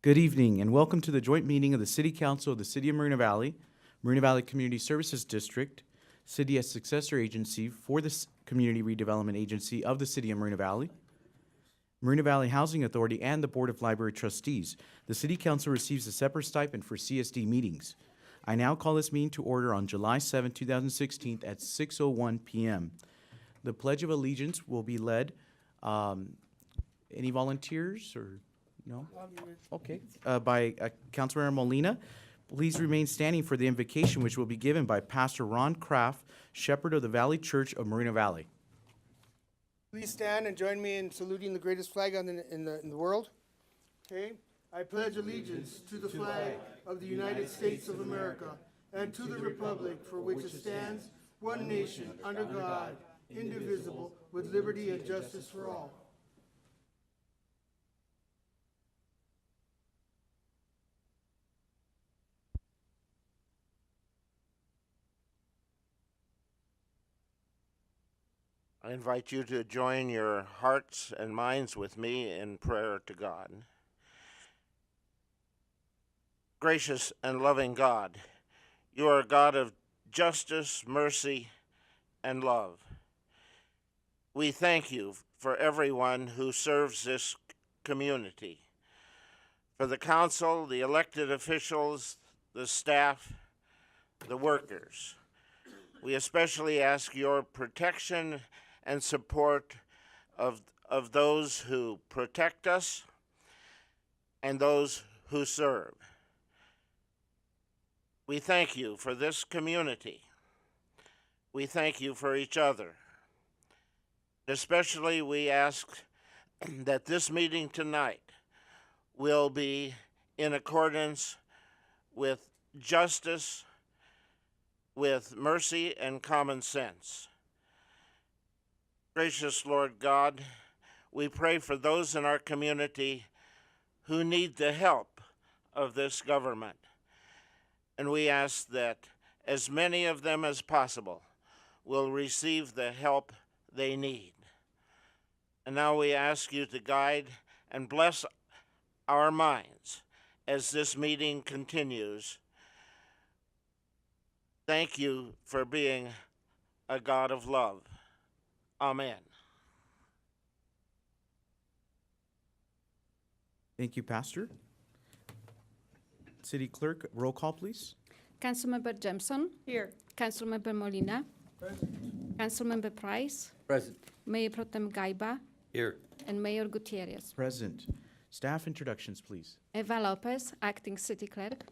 Good evening and welcome to the joint meeting of the City Council of the City of Moreno Valley Community Services District, City as Successor Agency for the Community Redevelopment Agency of the City of Moreno Valley Housing Authority, and the Board of Library Trustees. The City Council receives a separate stipend for CSD meetings. I now call this meeting to order on July 7, 2016 at 6:01 p.m. The Pledge of Allegiance will be led, any volunteers or? No? Okay. By Councilmember Molina. Please remain standing for the invocation, which will be given by Pastor Ron Kraft, Shepherd of the Valley Church of Moreno Valley. Please stand and join me in saluting the greatest flag in the world. Okay. I pledge allegiance to the flag of the United States of America and to the republic for which it stands, one nation, under God, indivisible, with liberty and justice for all. I invite you to join your hearts and minds with me in prayer to God. Gracious and loving God, you are a God of justice, mercy, and love. We thank you for everyone who serves this community, for the council, the elected officials, the staff, the workers. We especially ask your protection and support of those who protect us and those who serve. We thank you for this community. We thank you for each other. Especially we ask that this meeting tonight will be in accordance with justice, with mercy and common sense. Gracious Lord God, we pray for those in our community who need the help of this government. And we ask that as many of them as possible will receive the help they need. And now we ask you to guide and bless our minds as this meeting continues. Thank you for being a God of love. Amen. Thank you, Pastor. City Clerk, roll call, please. Councilmember Jemson. Here. Councilmember Molina. Present. Councilmember Price. Present. Mayor Pro Tem Gaiba. Here. And Mayor Gutierrez. Present. Staff introductions, please. Eva Lopez, Acting City Clerk.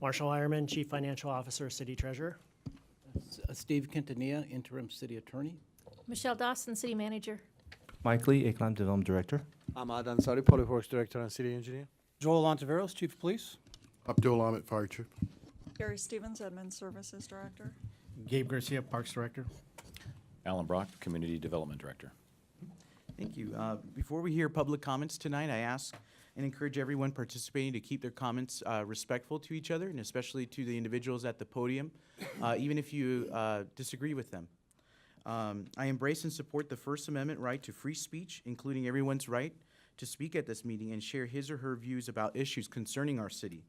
Marshall Ironman, Chief Financial Officer, City Treasurer. Steve Quintanilla, Interim City Attorney. Michelle Dawson, City Manager. Mike Lee, Economic Development Director. Ahmad Ansari, Public Works Director and City Engineer. Joel Ontiveros, Chief of Police. Abdul Ahmed, Fire Chief. Gary Stevens, Admin Services Director. Gabe Garcia, Parks Director. Alan Brock, Community Development Director. Thank you. Before we hear public comments tonight, I ask and encourage everyone participating to keep their comments respectful to each other, and especially to the individuals at the podium, even if you disagree with them. I embrace and support the First Amendment right to free speech, including everyone's right to speak at this meeting and share his or her views about issues concerning our city.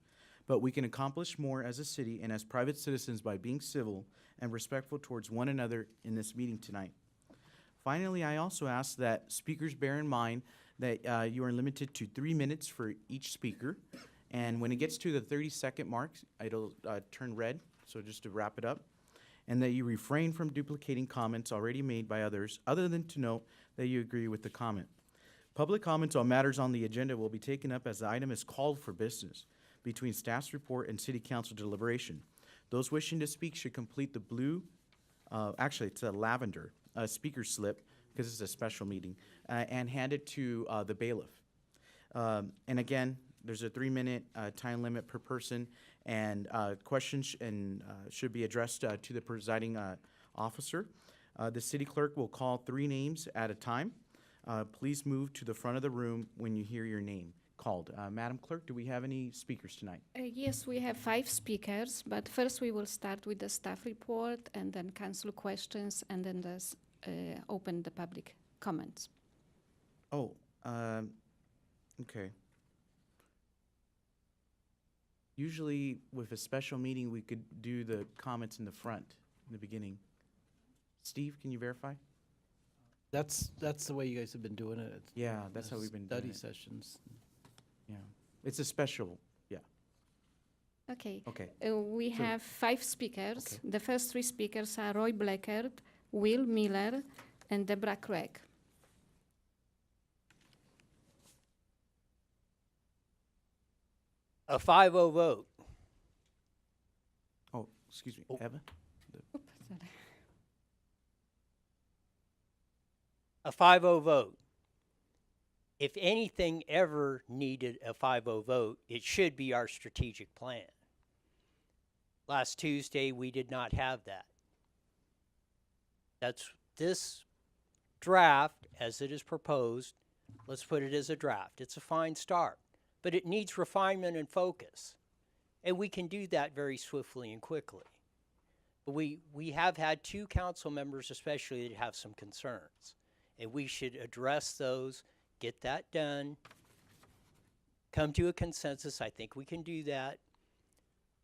But we can accomplish more as a city and as private citizens by being civil and respectful towards one another in this meeting tonight. Finally, I also ask that speakers bear in mind that you are limited to 3 minutes for each speaker. And when it gets to the 30-second mark, it'll turn red, so just to wrap it up. And that you refrain from duplicating comments already made by others, other than to note that you agree with the comment. Public comments on matters on the agenda will be taken up as the item is called for business between staff's report and City Council deliberation. Those wishing to speak should complete the blue, actually it's a lavender, speaker slip, because it's a special meeting, and hand it to the bailiff. And again, there's a 3-minute time limit per person, and questions should be addressed to the presiding officer. The city clerk will call 3 names at a time. Please move to the front of the room when you hear your name called. Madam Clerk, do we have any speakers tonight? Yes, we have 5 speakers, but first we will start with the staff report and then council questions and then open the public comments. Oh, okay. Usually with a special meeting, we could do the comments in the front, in the beginning. Steve, can you verify? That's the way you guys have been doing it. It's Yeah, that's how we've been doing Study it. sessions. Yeah. It's a special, yeah. Okay. Okay. We So- have 5 speakers. Okay. The first 3 speakers are Roy Blackard, Will Miller, and Deborah Craig. A 5-0 vote. Oh, excuse me, Oh. Eva? A 5-0 vote. If anything ever needed a 5-0 vote, it should be our strategic plan. Last Tuesday, we did not have that. That's this draft, as it is proposed, let's put it as a draft. It's a fine start, but it needs refinement and focus. And we can do that very swiftly and quickly. But we have had 2 council members especially that have some concerns. And we should address those, get that done, come to a consensus. I think we can do that.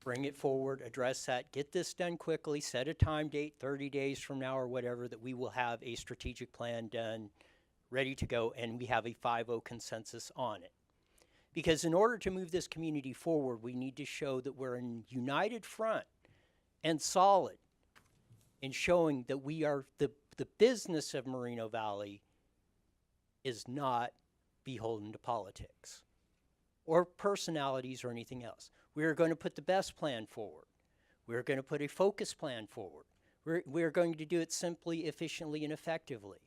Bring it forward, address that, get this done quickly, set a time date 30 days from now or whatever, that we will have a strategic plan done, ready to go, and we have a 5-0 consensus on it. Because in order to move this community forward, we need to show that we're in united front and solid in showing that we are the business of Moreno Valley is not beholden to politics or personalities or anything else. We are going to put the best plan forward. We're going to put a focus plan forward. We're going to do it simply, efficiently, and effectively.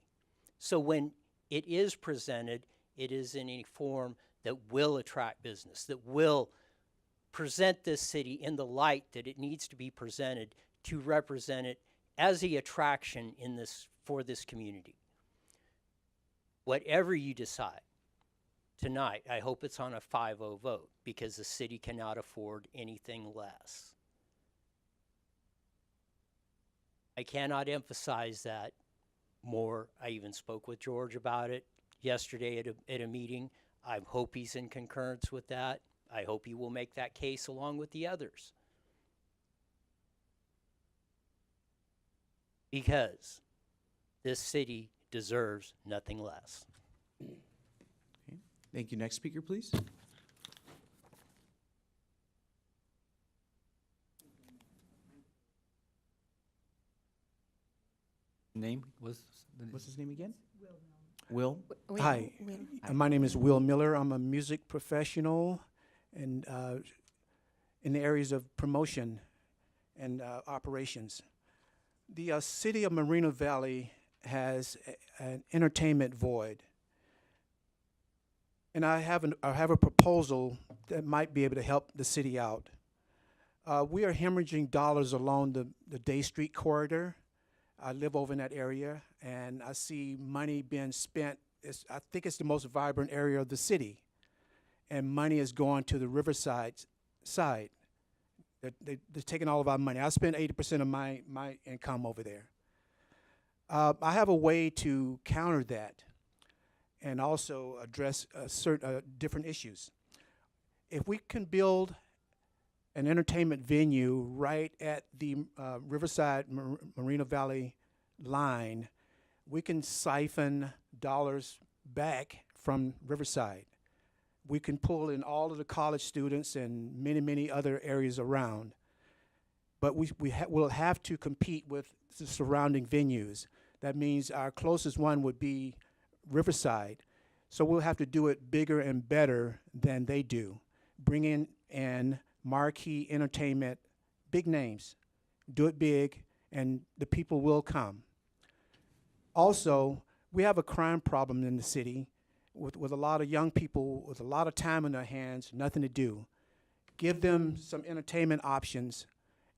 So when it is presented, it is in a form that will attract business, that will present this city in the light that it needs to be presented to represent it as the attraction in this for this community. Whatever you decide tonight, I hope it's on a 5-0 vote, because the city cannot afford anything less. I cannot emphasize that more. I even spoke with George about it yesterday at a meeting. I hope he's in concurrence with that. I hope he will make that case along with the others. Because this city deserves nothing less. Okay. Thank you. Next speaker, please. Name was? What's his name again? Will. Hi, Will. my name is Will Miller. I'm a music professional and in the areas of promotion and operations. The city of Moreno Valley has an entertainment void. And I have a proposal that might be able to help the city out. We are hemorrhaging dollars along the Day Street corridor. I live over in that area, and I see money being spent. I think it's the most vibrant area of the city, and money is going to the Riverside side. They're taking all of our money. I spend 80% of my income over there. I have a way to counter that and also address certain different issues. If we can build an entertainment venue right at the Riverside Moreno Valley line, we can siphon dollars back from Riverside. We can pull in all of the college students and many other areas around. But we'll have to compete with the surrounding venues. That means our closest one would be Riverside. So we'll have to do it bigger and better than they do. Bring in marquee entertainment, big names, do it big, and the people will come. Also, we have a crime problem in the city with a lot of young people with a lot of time on their hands, nothing to do. Give them some entertainment options.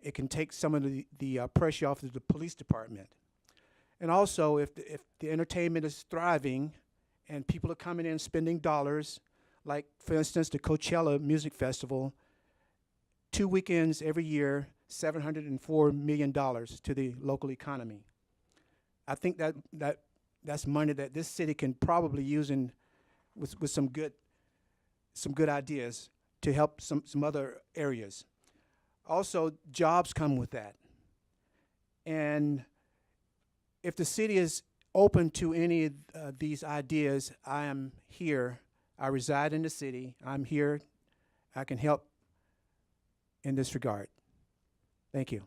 It can take some of the pressure off of the police department. And also, if the entertainment is thriving and people are coming in spending dollars, like, for instance, the Coachella Music Festival, 2 weekends every year, $704 million to the local economy. I think that's money that this city can probably use with some good ideas to help some other areas. Also, jobs come with that. And if the city is open to any of these ideas, I am here. I reside in the city. I'm here. I can help in this regard. Thank you.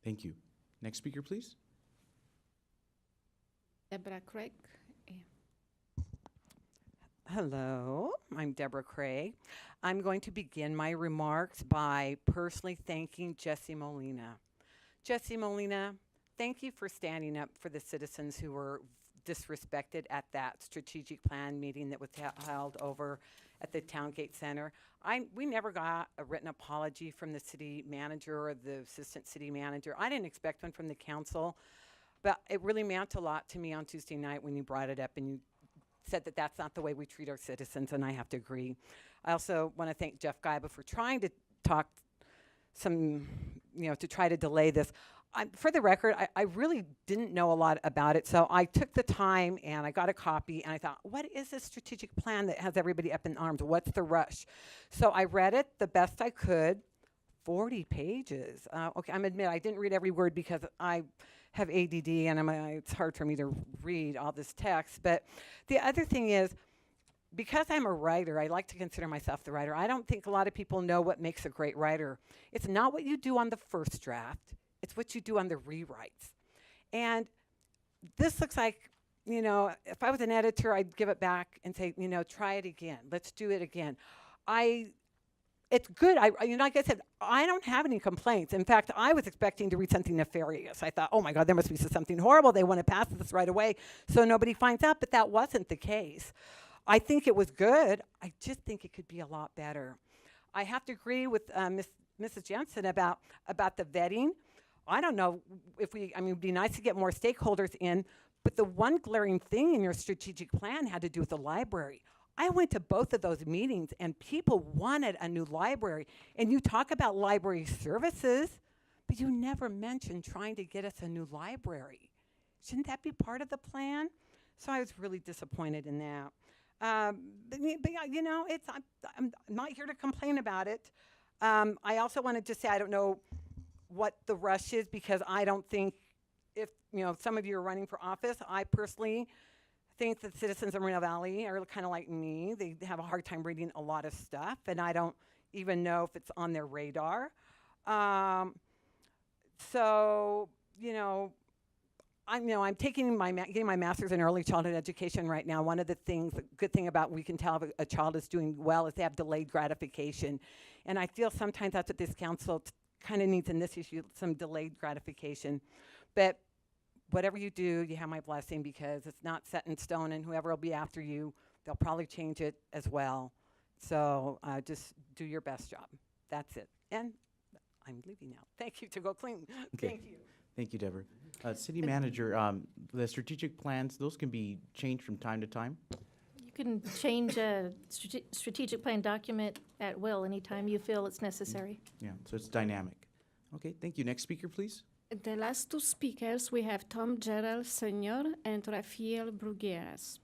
Thank you. Next speaker, please. Deborah Craig. Hello, I'm Deborah Craig. I'm going to begin my remarks by personally thanking Jesse Molina. Jesse Molina, thank you for standing up for the citizens who were disrespected at that strategic plan meeting that was held over at the Towngate Center. We never got a written apology from the city manager or the assistant city manager. I didn't expect one from the council, but it really meant a lot to me on Tuesday night when you brought it up and you said that that's not the way we treat our citizens, and I have to agree. I also want to thank Jeff Gaiba for trying to talk to try to delay this. For the record, I really didn't know a lot about it, so I took the time and I got a copy and I thought, what is this strategic plan that has everybody up in arms? What's the rush? So I read it the best I could, 40 pages. Okay, I'm admit I didn't read every word because I have ADD and it's hard for me to read all this text. But the other thing is, because I'm a writer, I like to consider myself the writer. I don't think a lot of people know what makes a great writer. It's not what you do on the first draft. It's what you do on the rewrites. And this looks like, if I was an editor, I'd give it back and say, try it again. Let's do it again. It's good. Like I said, I don't have any complaints. In fact, I was expecting to read something nefarious. I thought, oh my God, there must be something horrible. They want to pass this right away so nobody finds out, but that wasn't the case. I think it was good. I just think it could be a lot better. I have to agree with Mrs. Jensen about the vetting. I don't know if it'd be nice to get more stakeholders in, but the one glaring thing in your strategic plan had to do with the library. I went to both of those meetings and people wanted a new library. And you talk about library services, but you never mentioned trying to get us a new library. Shouldn't that be part of the plan? So I was really disappointed in that. But I'm not here to complain about it. I also want to just say I don't know what the rush is because I don't think if some of you are running for office, I personally think that citizens of Moreno Valley are kind of like me. They have a hard time reading a lot of stuff, and I don't even know if it's on their radar. I'm getting my master's in early childhood education right now. One of the good thing about we can tell if a child is doing well is they have delayed gratification, and I feel sometimes that's what this council kind of needs in this issue, some delayed gratification. But whatever you do, you have my blessing because it's not set in stone, and whoever will be after you, they'll probably change it as well. So just do your best job. That's it. And I'm leaving now. Thank you to go clean. Okay. Thank you. Thank you, Deborah. City Manager, the strategic plans, those can be changed from time to time? You can change a strategic plan document at will anytime you feel it's necessary. Yeah, so it's dynamic. Okay, thank you. Next speaker, please. The last two speakers, we have Tom Gerald Sr. and Rafael Brugueras.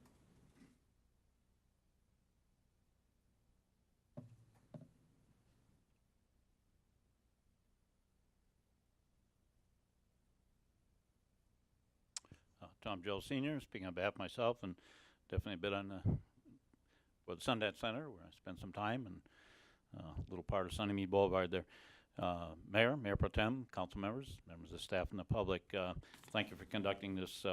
Tom Joe Sr., speaking on behalf of myself, and definitely a bit on the Sundance Center, where I spent some time, and a little part of Sunnymead Boulevard there. Mayor Pro Tem, council members of the staff, and the public, thank you for conducting this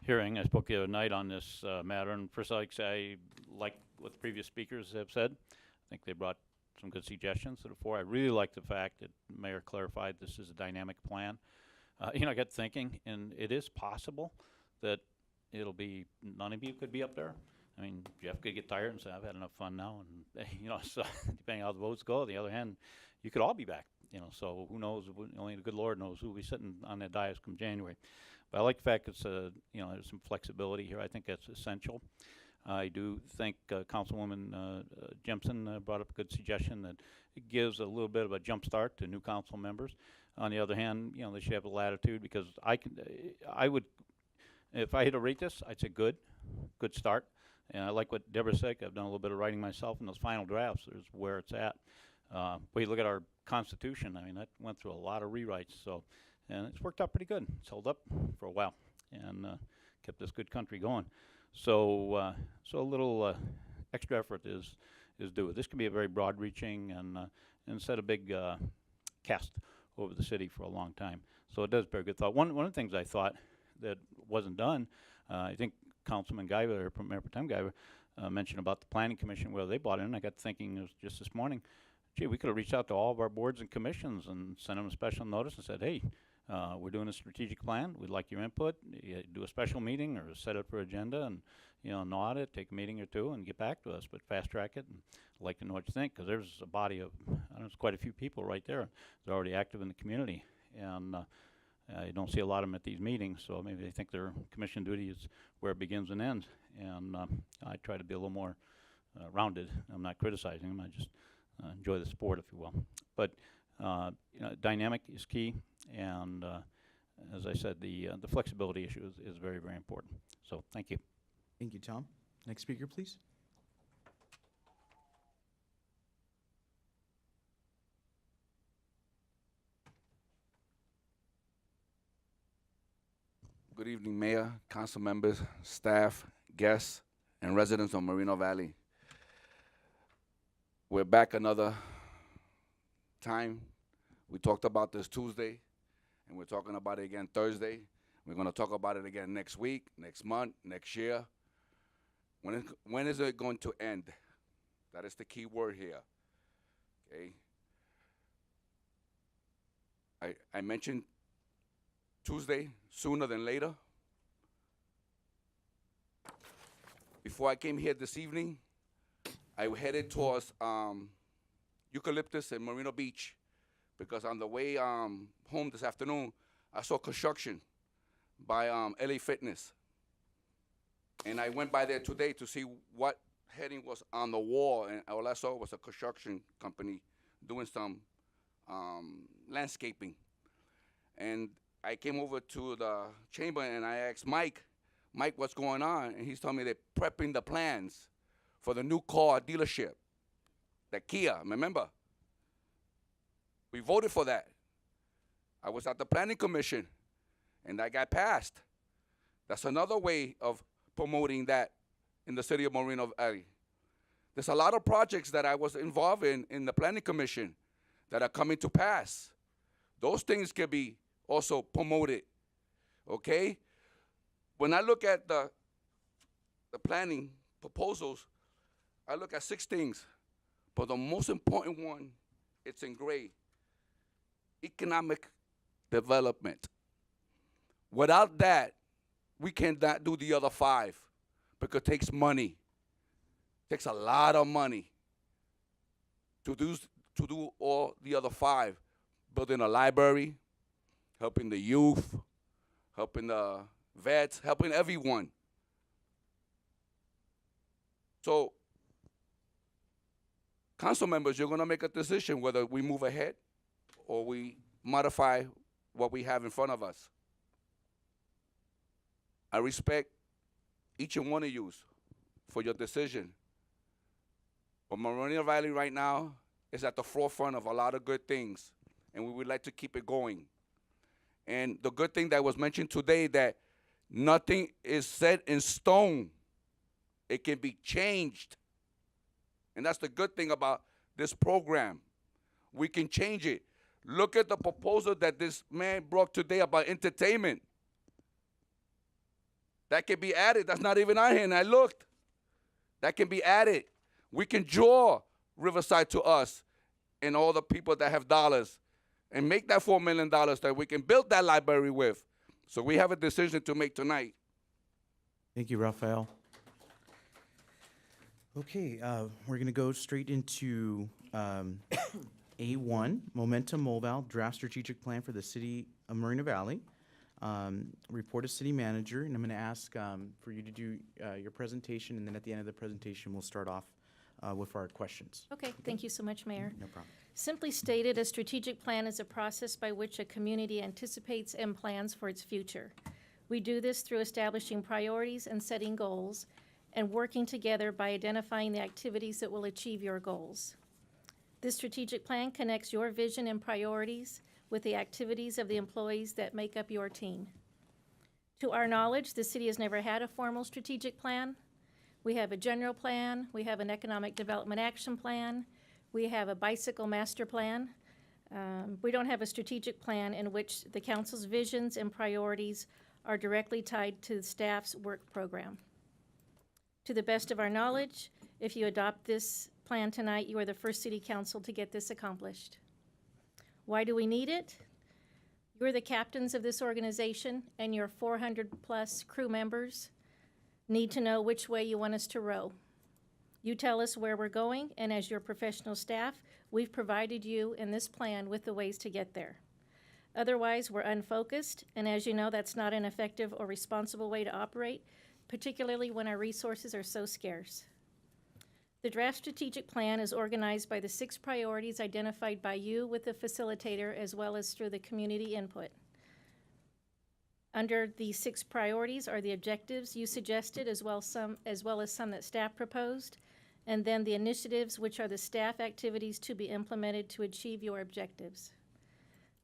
hearing. I spoke the other night on this matter, and first I'd like to say, like what the previous speakers have said, I think they brought some good suggestions to the fore. I really like the fact that the mayor clarified this is a dynamic plan. I got thinking, and it is possible that it'll be, none of you could be up there. I mean, Jeff could get tired and say, I've had enough fun now, and so depending on how the votes go. On the other hand, you could all be back, so who knows? Only the good Lord knows who will be sitting on that dais come January. But I like the fact it's there's some flexibility here. I think that's essential. I do think Councilwoman Jemson brought up a good suggestion that it gives a little bit of a jump start to new council members. On the other hand, they should have a latitude, because I would, if I had to rate this, I'd say good start. And I like what Deborah said. I've done a little bit of writing myself, and those final drafts is where it's at. But you look at our Constitution, I mean, that went through a lot of rewrites, so, and it's worked out pretty good. It's held up for a while, and kept this good country going. So, so a little extra effort is due. This can be a very broad-reaching and set a big cast over the city for a long time. So it does bear good thought. One of the things I thought that wasn't done, I think Councilman Guyver, or Mayor Pro Tem Guyver, mentioned about the Planning Commission where they bought in. I got thinking, it was just this morning, gee, we could have reached out to all of our boards and commissions and sent them a special notice and said, hey, we're doing a strategic plan. We'd like your input. You do a special meeting or set it for agenda and, you know, nod it, take a meeting or two and get back to us, but fast track it. And I'd like to know what you think, because there's a body of, I don't know, there's quite a few people right there that are already active in the community. And you don't see a lot of them at these meetings, so maybe they think their commission duty is where it begins and ends. And I try to be a little more rounded. I'm not criticizing them. I just enjoy the sport, if you will. But you know, dynamic is key, and as I said, the flexibility issue is very, very important. So thank you. Thank you, Tom. Next speaker, please. Good evening, Mayor, council members, staff, guests, and residents of Moreno Valley. We're back another time. We talked about this Tuesday, and we're talking about it again Thursday. We're going to talk about it again next week, next month, next year. When is it going to end? That is the key word here. Okay. I mentioned Tuesday, sooner than later. Before I came here this evening, I headed towards Eucalyptus and Marina Beach, because on the way home this afternoon, I saw construction by LA Fitness. And I went by there today to see what heading was on the wall, and all I saw was a construction company doing some landscaping. And I came over to the chamber and I asked Mike, what's going on? And he's telling me they're prepping the plans for the new car dealership, the Kia, remember? We voted for that. I was at the Planning Commission, and that got passed. That's another way of promoting that in the city of Moreno Valley. There's a lot of projects that I was involved in the Planning Commission that are coming to pass. Those things can be also promoted, okay? When I look at the planning proposals, I look at 6 things, but the most important one, it's in gray: economic development. Without that, we cannot do the other 5, because it takes money. It takes a lot of money to do all the other 5. Building a library, helping the youth, helping the vets, helping everyone. So, council members, you're going to make a decision whether we move ahead or we modify what we have in front of us. I respect each and one of you for your decision. But Moreno Valley right now is at the forefront of a lot of good things, and we would like to keep it going. And the good thing that was mentioned today, that nothing is set in stone. It can be changed. And that's the good thing about this program. We can change it. Look at the proposal that this man brought today about entertainment. That can be added. That's not even on here, and I looked. That can be added. We can draw Riverside to us and all the people that have dollars and make that $4 million that we can build that library with. So we have a decision to make tonight. Thank you, Rafael. Okay, we're going to go straight into A1, Momentum Molval, Draft Strategic Plan for the City of Moreno Valley. Report of City Manager, and I'm going to ask for you to do your presentation, and then at the end of the presentation, we'll start off with our questions. Okay, thank you so much, Mayor. No problem. Simply stated, a strategic plan is a process by which a community anticipates and plans for its future. We do this through establishing priorities and setting goals, and working together by identifying the activities that will achieve your goals. This strategic plan connects your vision and priorities with the activities of the employees that make up your team. To our knowledge, the city has never had a formal strategic plan. We have a general plan, we have an economic development action plan, we have a bicycle master plan. We don't have a strategic plan in which the council's visions and priorities are directly tied to the staff's work program. To the best of our knowledge, if you adopt this plan tonight, you are the first city council to get this accomplished. Why do we need it? You're the captains of this organization, and your 400-plus crew members need to know which way you want us to row. You tell us where we're going, and as your professional staff, we've provided you in this plan with the ways to get there. Otherwise, we're unfocused, and as you know, that's not an effective or responsible way to operate, particularly when our resources are so scarce. The draft strategic plan is organized by the 6 priorities identified by you with the facilitator as well as through the community input. Under the 6 priorities are the objectives you suggested as well as some that staff proposed, and then the initiatives, which are the staff activities to be implemented to achieve your objectives.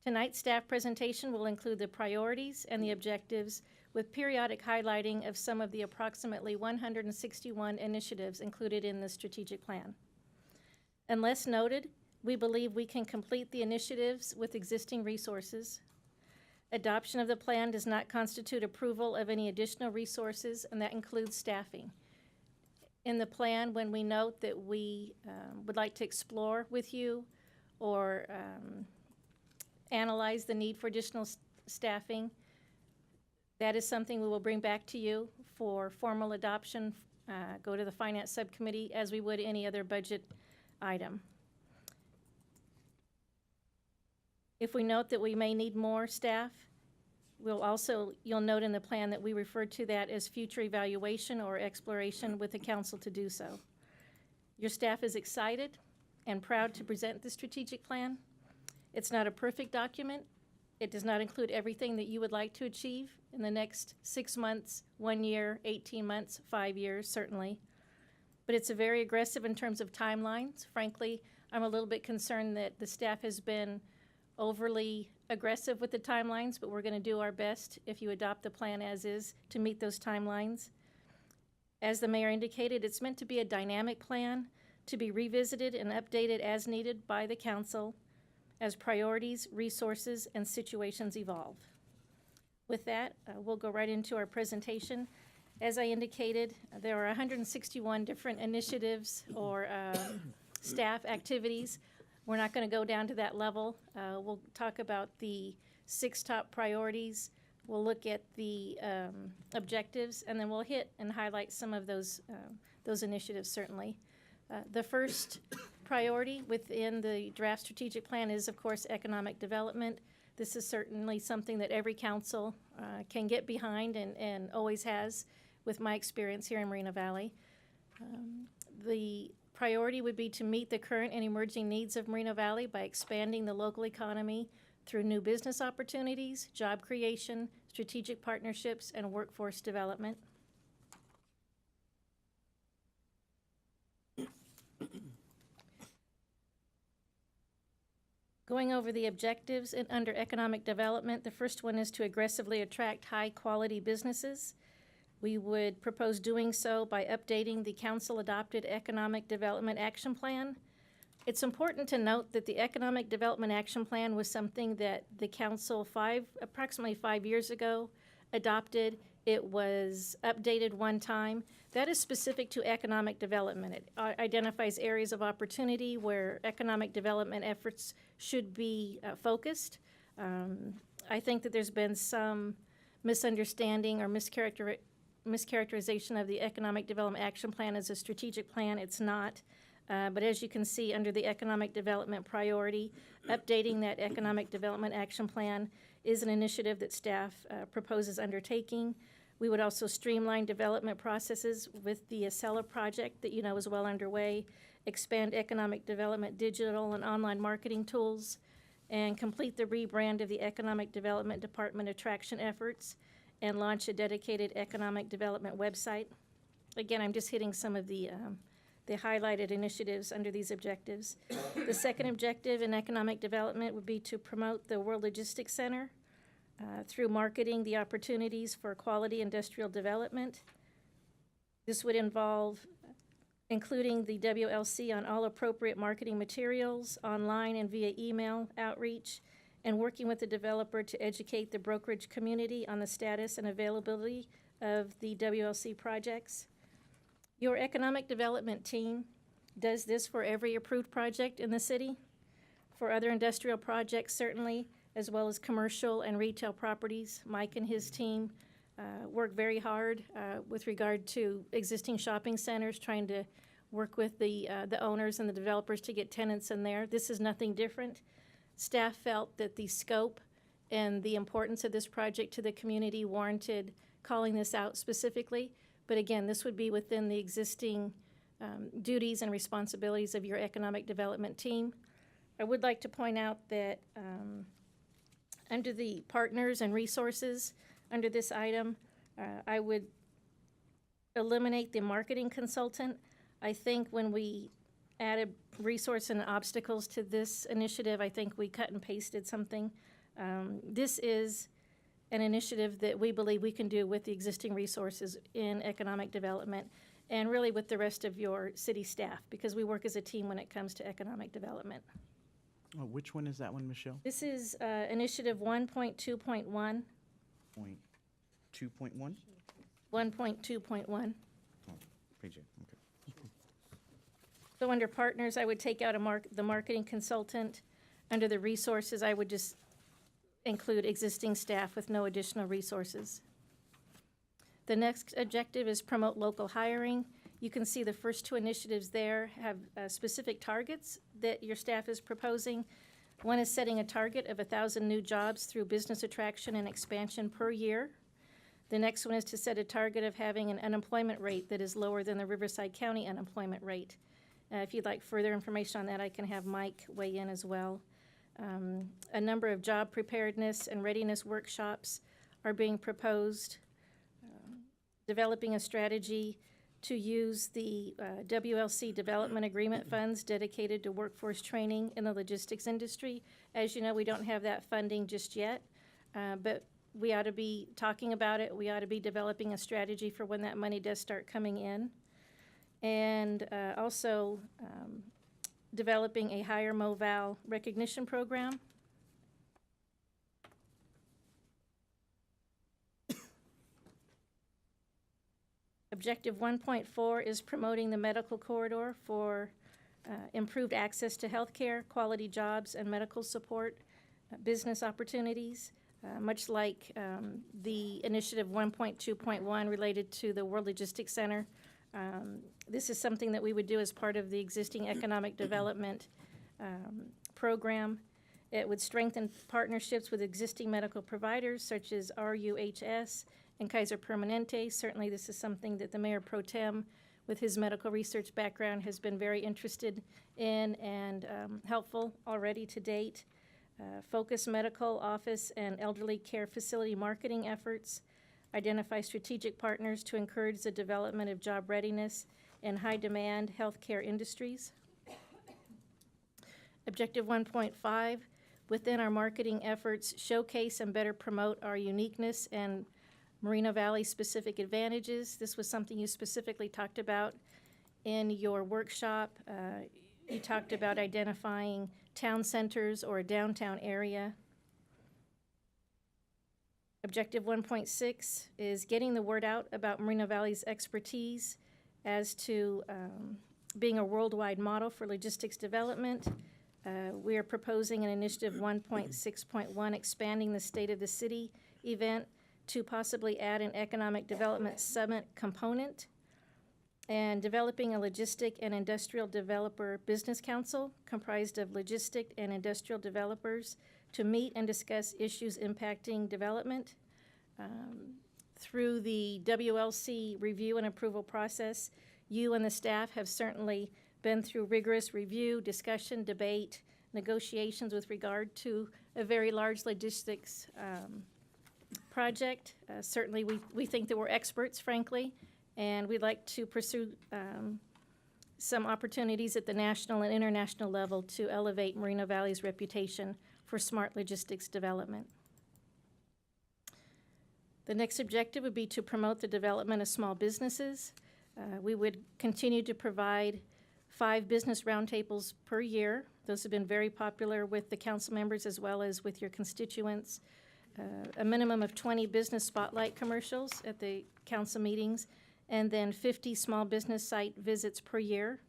Tonight's staff presentation will include the priorities and the objectives with periodic highlighting of some of the approximately 161 initiatives included in the strategic plan. Unless noted, we believe we can complete the initiatives with existing resources. Adoption of the plan does not constitute approval of any additional resources, and that includes staffing. In the plan, when we note that we would like to explore with you or analyze the need for additional staffing, that is something we will bring back to you for formal adoption, go to the Finance Subcommittee as we would any other budget item. If we note that we may need more staff, you'll note in the plan that we refer to that as future evaluation or exploration with the council to do so. Your staff is excited and proud to present the strategic plan. It's not a perfect document. It does not include everything that you would like to achieve in the next 6 months, 1 year, 18 months, 5 years, certainly. But it's a very aggressive in terms of timelines. Frankly, I'm a little bit concerned that the staff has been overly aggressive with the timelines, but we're going to do our best, if you adopt the plan as is, to meet those timelines. As the mayor indicated, it's meant to be a dynamic plan, to be revisited and updated as needed by the council as priorities, resources, and situations evolve. With that, we'll go right into our presentation. As I indicated, there are 161 different initiatives or staff activities. We're not going to go down to that level. We'll talk about the 6 top priorities. We'll look at the objectives, and then we'll hit and highlight some of those initiatives, certainly. The first priority within the draft strategic plan is, of course, economic development. This is certainly something that every council can get behind and always has, with my experience here in Moreno Valley. The priority would be to meet the current and emerging needs of Moreno Valley by expanding the local economy through new business opportunities, job creation, strategic partnerships, and workforce development. Going over the objectives under economic development, the first one is to aggressively attract high-quality businesses. We would propose doing so by updating the council-adopted Economic Development Action Plan. It's important to note that the Economic Development Action Plan was something that the council approximately 5 years ago adopted. It was updated one time. That is specific to economic development. It identifies areas of opportunity where economic development efforts should be focused. I think that there's been some misunderstanding or mischaracterization of the Economic Development Action Plan as a strategic plan. It's not. But as you can see under the economic development priority, updating that Economic Development Action Plan is an initiative that staff proposes undertaking. We would also streamline development processes with the Acela project that you know is well underway, expand economic development digital and online marketing tools, and complete the rebrand of the Economic Development Department attraction efforts, and launch a dedicated economic development website. Again, I'm just hitting some of the highlighted initiatives under these objectives. The second objective in economic development would be to promote the World Logistics Center through marketing the opportunities for quality industrial development. This would involve including the WLC on all appropriate marketing materials, online and via email outreach, and working with the developer to educate the brokerage community on the status and availability of the WLC projects. Your economic development team does this for every approved project in the city, for other industrial projects certainly, as well as commercial and retail properties. Mike and his team work very hard with regard to existing shopping centers, trying to work with the owners and the developers to get tenants in there. This is nothing different. Staff felt that the scope and the importance of this project to the community warranted calling this out specifically. But again, this would be within the existing duties and responsibilities of your economic development team. I would like to point out that under the partners and resources under this item, I would eliminate the marketing consultant. I think when we added resource and obstacles to this initiative, I think we cut and pasted something. This is an initiative that we believe we can do with the existing resources in economic development and really with the rest of your city staff, because we work as a team when it comes to economic development. Oh, which one is that one, Michelle? This is initiative 1.2.1. Point 2.1? 1.2.1. Oh, page 8, okay. So under partners, I would take out the marketing consultant. Under the resources, I would just include existing staff with no additional resources. The next objective is promote local hiring. You can see the first two initiatives there have specific targets that your staff is proposing. One is setting a target of 1,000 new jobs through business attraction and expansion per year. The next one is to set a target of having an unemployment rate that is lower than the Riverside County unemployment rate. If you'd like further information on that, I can have Mike weigh in as well. A number of job preparedness and readiness workshops are being proposed. Developing a strategy to use the WLC Development Agreement funds dedicated to workforce training in the logistics industry. As you know, we don't have that funding just yet, but we ought to be talking about it. We ought to be developing a strategy for when that money does start coming in. And also developing a higher MoVal recognition program. Objective 1.4 is promoting the medical corridor for improved access to healthcare, quality jobs, and medical support, business opportunities, much like the initiative 1.2.1 related to the World Logistics Center. This is something that we would do as part of the existing economic development program. It would strengthen partnerships with existing medical providers such as RUHS and Kaiser Permanente. Certainly this is something that the Mayor Pro Tem, with his medical research background, has been very interested in and helpful already to date. Focus medical office and elderly care facility marketing efforts. Identify strategic partners to encourage the development of job readiness in high-demand healthcare industries. Objective 1.5, within our marketing efforts, showcase and better promote our uniqueness and Moreno Valley specific advantages. This was something you specifically talked about in your workshop. You talked about identifying town centers or a downtown area. Objective 1.6 is getting the word out about Moreno Valley's expertise as to being a worldwide model for logistics development. We are proposing an initiative 1.6.1, expanding the State of the City event to possibly add an economic development summit component, and developing a logistic and industrial developer business council comprised of logistic and industrial developers to meet and discuss issues impacting development. Through the WLC review and approval process, you and the staff have certainly been through rigorous review, discussion, debate, negotiations with regard to a very large logistics project. Certainly we think that we're experts, frankly, And we'd like to pursue some opportunities at the national and international level to elevate Moreno Valley's reputation for smart logistics development. The next objective would be to promote the development of small businesses. We would continue to provide 5 business roundtables per year. Those have been very popular with the council members as well as with your constituents. A minimum of 20 business spotlight commercials at the council meetings, and then 50 small business site visits per year.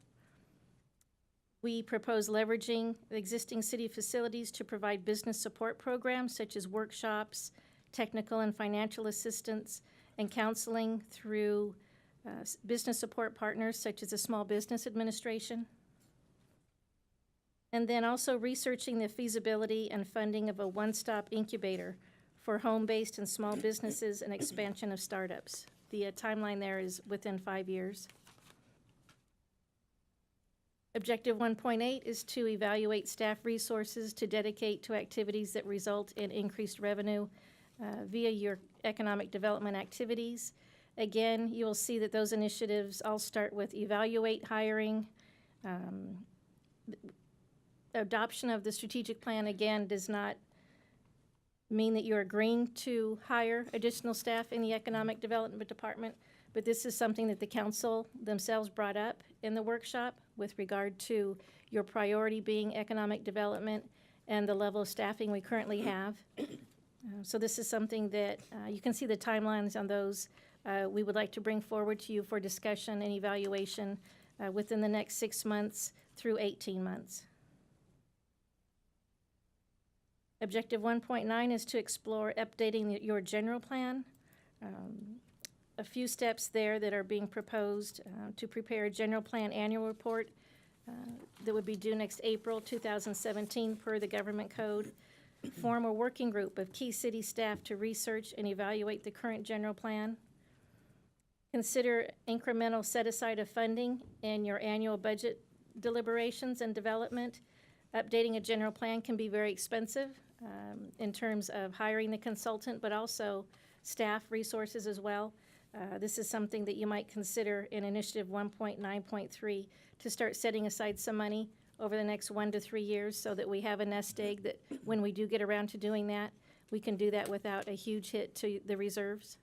We propose leveraging existing city facilities to provide business support programs such as workshops, technical and financial assistance, and counseling through business support partners such as the Small Business Administration. And then also researching the feasibility and funding of a one-stop incubator for home-based and small businesses and expansion of startups. The timeline there is within 5 years. Objective 1.8 is to evaluate staff resources to dedicate to activities that result in increased revenue via your economic development activities. Again, you will see that those initiatives all start with evaluate hiring. Adoption of the strategic plan, again, does not mean that you're agreeing to hire additional staff in the economic development department, but this is something that the council themselves brought up in the workshop with regard to your priority being economic development and the level of staffing we currently have. So this is something that you can see the timelines on those. We would like to bring forward to you for discussion and evaluation within the next 6 months through 18 months. Objective 1.9 is to explore updating your general plan. A few steps there that are being proposed to prepare a general plan annual report that would be due next April 2017 per the government code. Form a working group of key city staff to research and evaluate the current general plan. Consider incremental set-aside of funding in your annual budget deliberations and development. Updating a general plan can be very expensive in terms of hiring the consultant, but also staff resources as well. This is something that you might consider in Initiative 1.9.3 to start setting aside some money over the next 1 to 3 years so that we have a nest egg that when we do get around to doing that, we can do that without a huge hit to the reserves.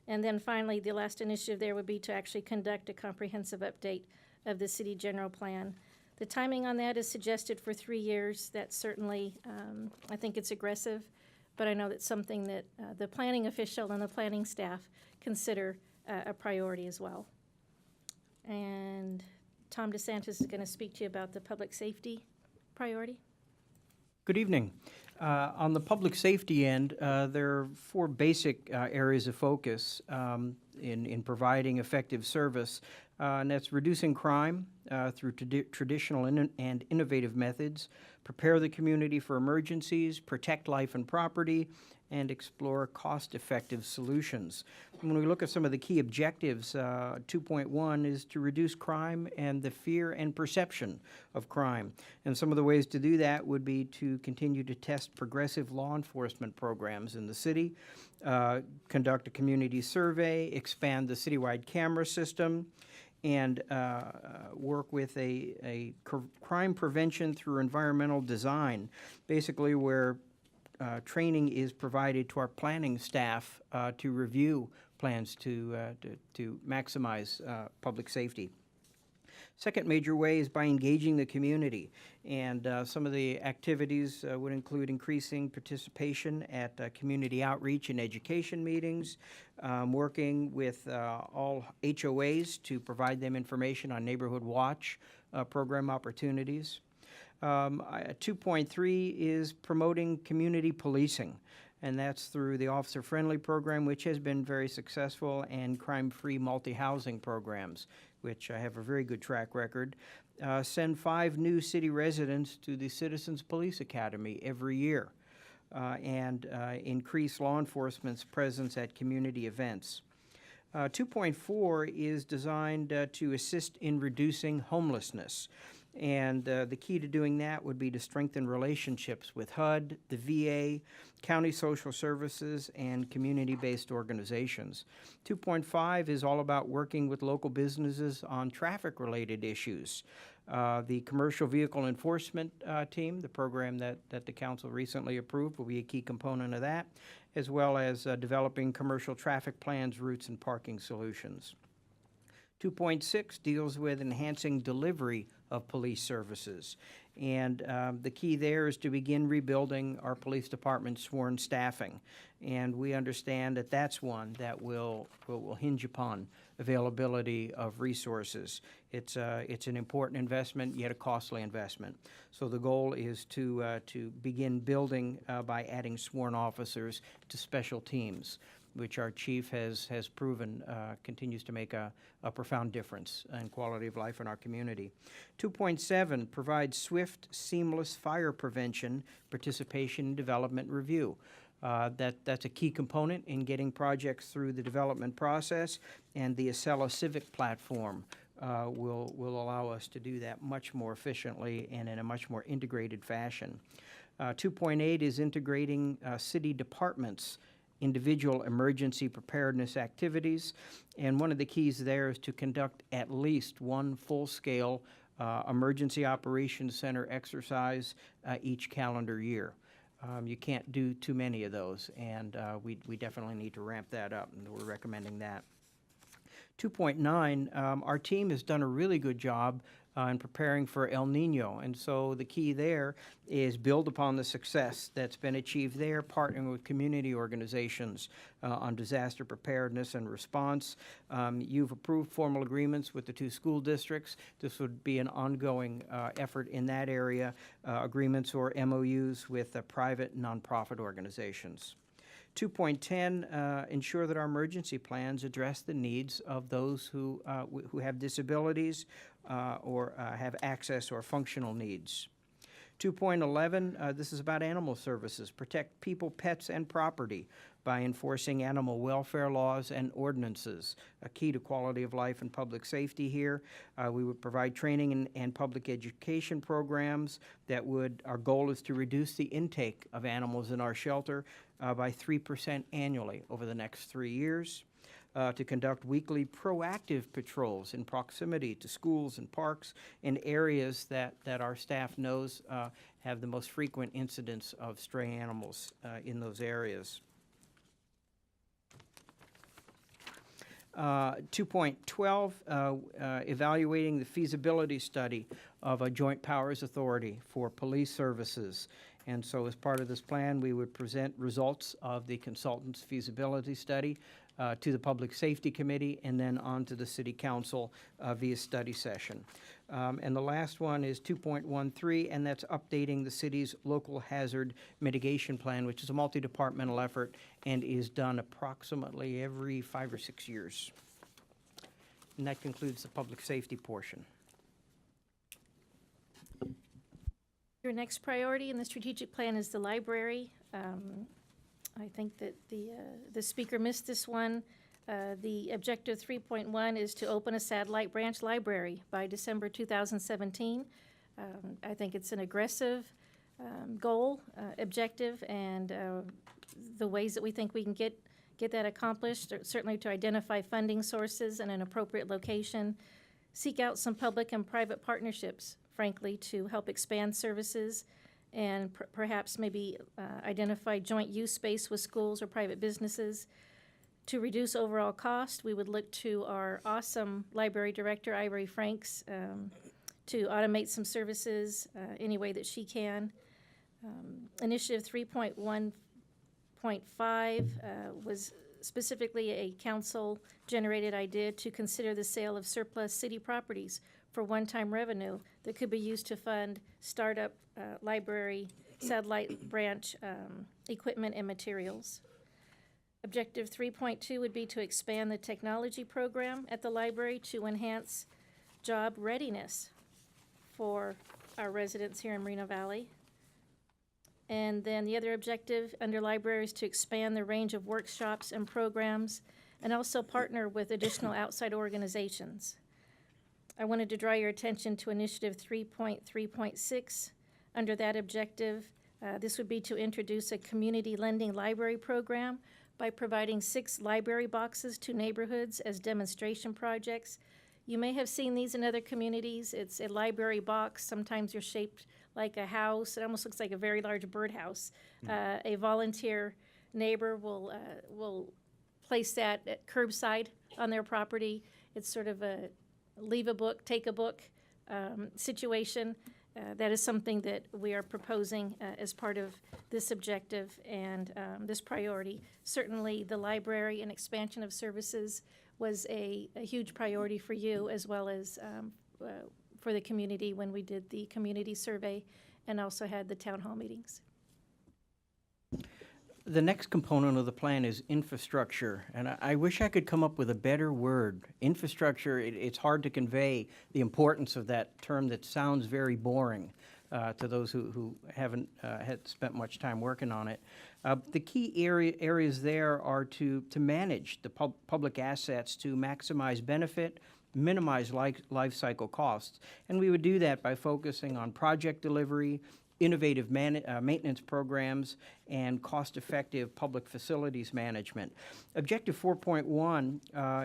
And then finally, the last initiative there would be to actually conduct a comprehensive update of the city general plan. The timing on that is suggested for 3 years. That's certainly, I think it's aggressive, but I know that's something that the planning official and the planning staff consider a priority as well. And Tom DeSantis is going to speak to you about the public safety priority. Good evening. On the public safety end, there are 4 basic areas of focus in providing effective service, and that's reducing crime through traditional and innovative methods, prepare the community for emergencies, protect life and property, and explore cost-effective solutions. When we look at some of the key objectives, 2.1 is to reduce crime and the fear and perception of crime. And some of the ways to do that would be to continue to test progressive law enforcement programs in the city, conduct a community survey, expand the citywide camera system, and work with a crime prevention through environmental design, basically where training is provided to our planning staff to review plans to maximize public safety. Second major way is by engaging the community, and some of the activities would include increasing participation at community outreach and education meetings, working with all HOAs to provide them information on Neighborhood Watch program opportunities. 2.3 is promoting community policing, and that's through the Officer Friendly program, which has been very successful, and crime-free multi-housing programs, which have a very good track record. Send 5 new city residents to the Citizens Police Academy every year, and increase law enforcement's presence at community events. 2.4 is designed to assist in reducing homelessness. And the key to doing that would be to strengthen relationships with HUD, the VA, county social services, and community-based organizations. 2.5 is all about working with local businesses on traffic-related issues. The Commercial Vehicle Enforcement Team, the program that the council recently approved, will be a key component of that, as well as developing commercial traffic plans, routes, and parking solutions. 2.6 deals with enhancing delivery of police services. And the key there is to begin rebuilding our police department's sworn staffing. And we understand that that's one that will hinge upon availability of resources. It's an important investment, yet a costly investment. So the goal is to begin building by adding sworn officers to special teams, which our chief has proven continues to make a profound difference in quality of life in our community. 2.7 provides swift, seamless fire prevention, participation, and development review. That's a key component in getting projects through the development process, and the Acela Civic platform will allow us to do that much more efficiently and in a much more integrated fashion. 2.8 is integrating city departments' individual emergency preparedness activities, and one of the keys there is to conduct at least one full-scale emergency operations center exercise each calendar year. You can't do too many of those, and we definitely need to ramp that up, and we're recommending that. 2.9, our team has done a really good job in preparing for El Nino, and so the key there is build upon the success that's been achieved there, partnering with community organizations on disaster preparedness and response. You've approved formal agreements with the 2 school districts. This would be an ongoing effort in that area, agreements or MOUs with private nonprofit organizations. 2.10, ensure that our emergency plans address the needs of those who have disabilities or have access or functional needs. 2.11, this is about animal services. Protect people, pets, and property by enforcing animal welfare laws and ordinances, a key to quality of life and public safety here. We would provide training and public education programs our goal is to reduce the intake of animals in our shelter by 3% annually over the next 3 years. To conduct weekly proactive patrols in proximity to schools and parks in areas that our staff knows have the most frequent incidents of stray animals in those areas. 2.12, evaluating the feasibility study of a joint powers authority for police services. And so as part of this plan, we would present results of the consultant's feasibility study to the Public Safety Committee and then on to the City Council via study session. And the last one is 2.13, and that's updating the city's local hazard mitigation plan, which is a multi-departmental effort and is done approximately every 5 or 6 years. And that concludes the public safety portion. Your next priority in the strategic plan is the library. I think that the speaker missed this one. The objective 3.1 is to open a satellite branch library by December 2017. I think it's an aggressive goal, objective, and the ways that we think we can get that accomplished are certainly to identify funding sources in an appropriate location, seek out some public and private partnerships, frankly, to help expand services, and perhaps maybe identify joint use space with schools or private businesses. To reduce overall cost, we would look to our awesome library director, Ivory Franks, to automate some services any way that she can. Initiative 3.1.5 was specifically a council-generated idea to consider the sale of surplus city properties for one-time revenue that could be used to fund startup library satellite branch equipment and materials. Objective 3.2 would be to expand the technology program at the library to enhance job readiness for our residents here in Moreno Valley. And then the other objective under library is to expand the range of workshops and programs and also partner with additional outside organizations. I wanted to draw your attention to Initiative 3.3.6. Under that objective, this would be to introduce a community lending library program by providing 6 library boxes to neighborhoods as demonstration projects. You may have seen these in other communities. It's a library box. Sometimes they're shaped like a house. It almost looks like a very large birdhouse. A volunteer neighbor will place that at curbside on their property. It's sort of a leave a book, take a book situation. That is something that we are proposing as part of this objective and this priority. Certainly, the library and expansion of services was a huge priority for you as well as for the community when we did the community survey and also had the town hall meetings. The next component of the plan is infrastructure, and I wish I could come up with a better word. Infrastructure, it's hard to convey the importance of that term that sounds very boring to those who haven't had spent much time working on it. The key areas there are to manage the public assets to maximize benefit, minimize life cycle costs, and we would do that by focusing on project delivery, innovative maintenance programs, and cost-effective public facilities management. Objective 4.1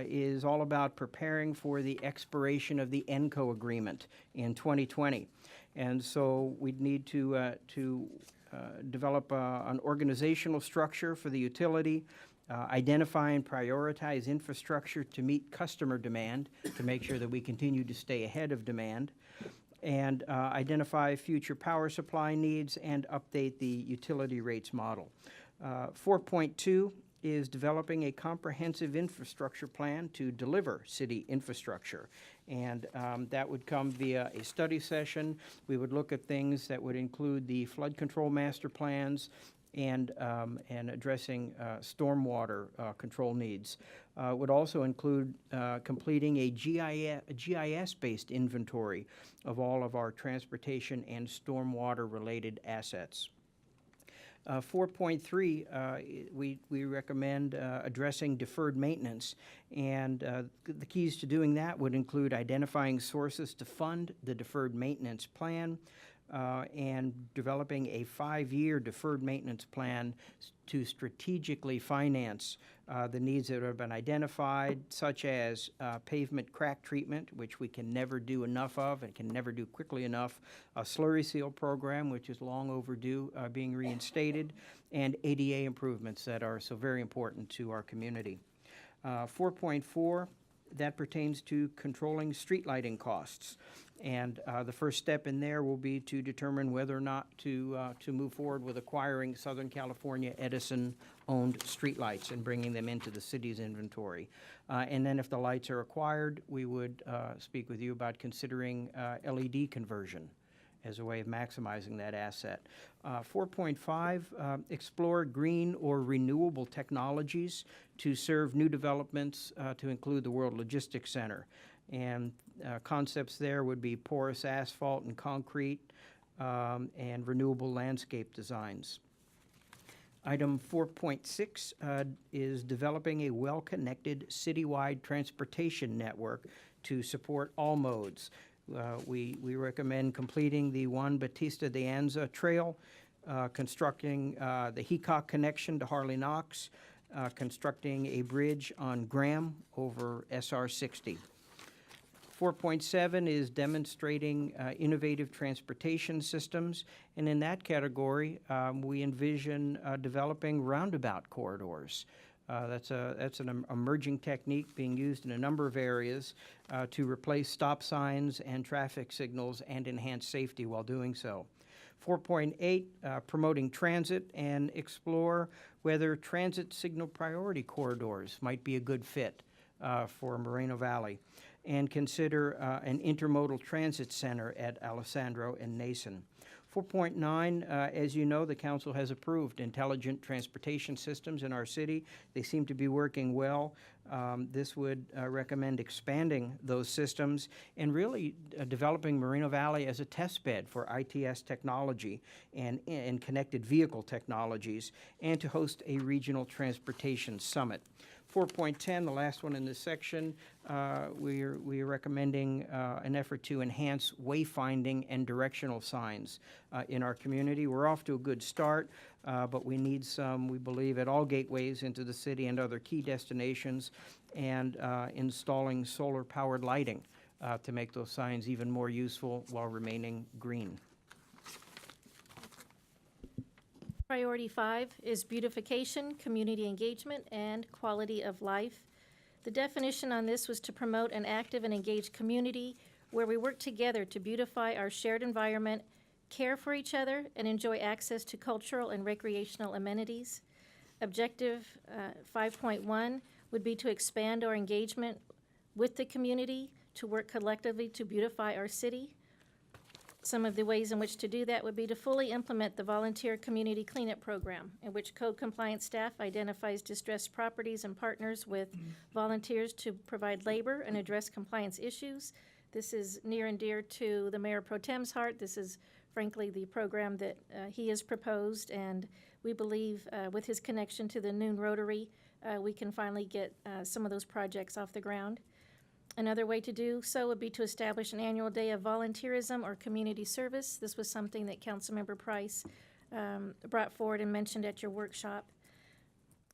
is all about preparing for the expiration of the ENCO agreement in 2020. And so we'd need to develop an organizational structure for the utility, identify and prioritize infrastructure to meet customer demand to make sure that we continue to stay ahead of demand, and identify future power supply needs and update the utility rates model. 4.2 is developing a comprehensive infrastructure plan to deliver city infrastructure. And that would come via a study session. We would look at things that would include the flood control master plans and addressing stormwater control needs. Would also include completing a GIS-based inventory of all of our transportation and stormwater-related assets. 4.3, we recommend addressing deferred maintenance, and the keys to doing that would include identifying sources to fund the deferred maintenance plan, and developing a 5-year deferred maintenance plan to strategically finance the needs that have been identified, such as pavement crack treatment, which we can never do enough of and can never do quickly enough, a slurry seal program, which is long overdue being reinstated, and ADA improvements that are so very important to our community. 4.4, that pertains to controlling street lighting costs. And the first step in there will be to determine whether or not to move forward with acquiring Southern California Edison-owned streetlights and bringing them into the city's inventory. And then if the lights are acquired, we would speak with you about considering LED conversion as a way of maximizing that asset. 4.5, explore green or renewable technologies to serve new developments to include the World Logistics Center. And concepts there would be porous asphalt and concrete and renewable landscape designs. Item 4.6 is developing a well-connected citywide transportation network to support all modes. We recommend completing the Juan Bautista de Anza Trail, constructing the Heacock connection to Harley Knox, constructing a bridge on Graham over SR 60. 4.7 is demonstrating innovative transportation systems, and in that category, we envision developing roundabout corridors. That's an emerging technique being used in a number of areas to replace stop signs and traffic signals and enhance safety while doing so. 4.8, promoting transit and explore whether transit signal priority corridors might be a good fit for Moreno Valley, and consider an intermodal transit center at Alessandro and Nason. 4.9, as you know, the council has approved intelligent transportation systems in our city. They seem to be working well. This would recommend expanding those systems and really developing Moreno Valley as a test bed for ITS technology and connected vehicle technologies, and to host a regional transportation summit. 4.10, the last one in this section, we are recommending an effort to enhance wayfinding and directional signs in our community. We're off to a good start, but we need some, we believe, at all gateways into the city and other key destinations, and installing solar-powered lighting to make those signs even more useful while remaining green. Priority 5 is beautification, community engagement, and quality of life. The definition on this was to promote an active and engaged community where we work together to beautify our shared environment, care for each other, and enjoy access to cultural and recreational amenities. Objective 5.1 would be to expand our engagement with the community to work collectively to beautify our city. Some of the ways in which to do that would be to fully implement the volunteer community cleanup program, in which code compliance staff identifies distressed properties and partners with volunteers to provide labor and address compliance issues. This is near and dear to the Mayor Pro Tem's heart. This is frankly the program that he has proposed, and we believe with his connection to the Noon Rotary, we can finally get some of those projects off the ground. Another way to do so would be to establish an annual day of volunteerism or community service. This was something that Councilmember Price brought forward and mentioned at your workshop.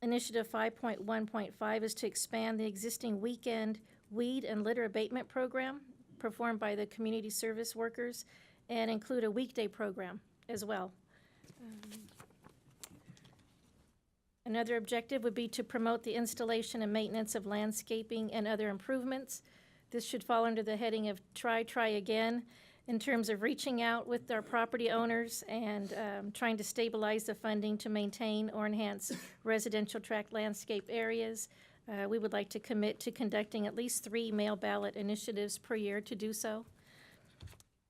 Initiative 5.1.5 is to expand the existing weekend weed and litter abatement program performed by the community service workers and include a weekday program as well. Another objective would be to promote the installation and maintenance of landscaping and other improvements. This should fall under the heading of try again in terms of reaching out with our property owners and trying to stabilize the funding to maintain or enhance residential tract landscape areas. We would like to commit to conducting at least 3 mail ballot initiatives per year to do so.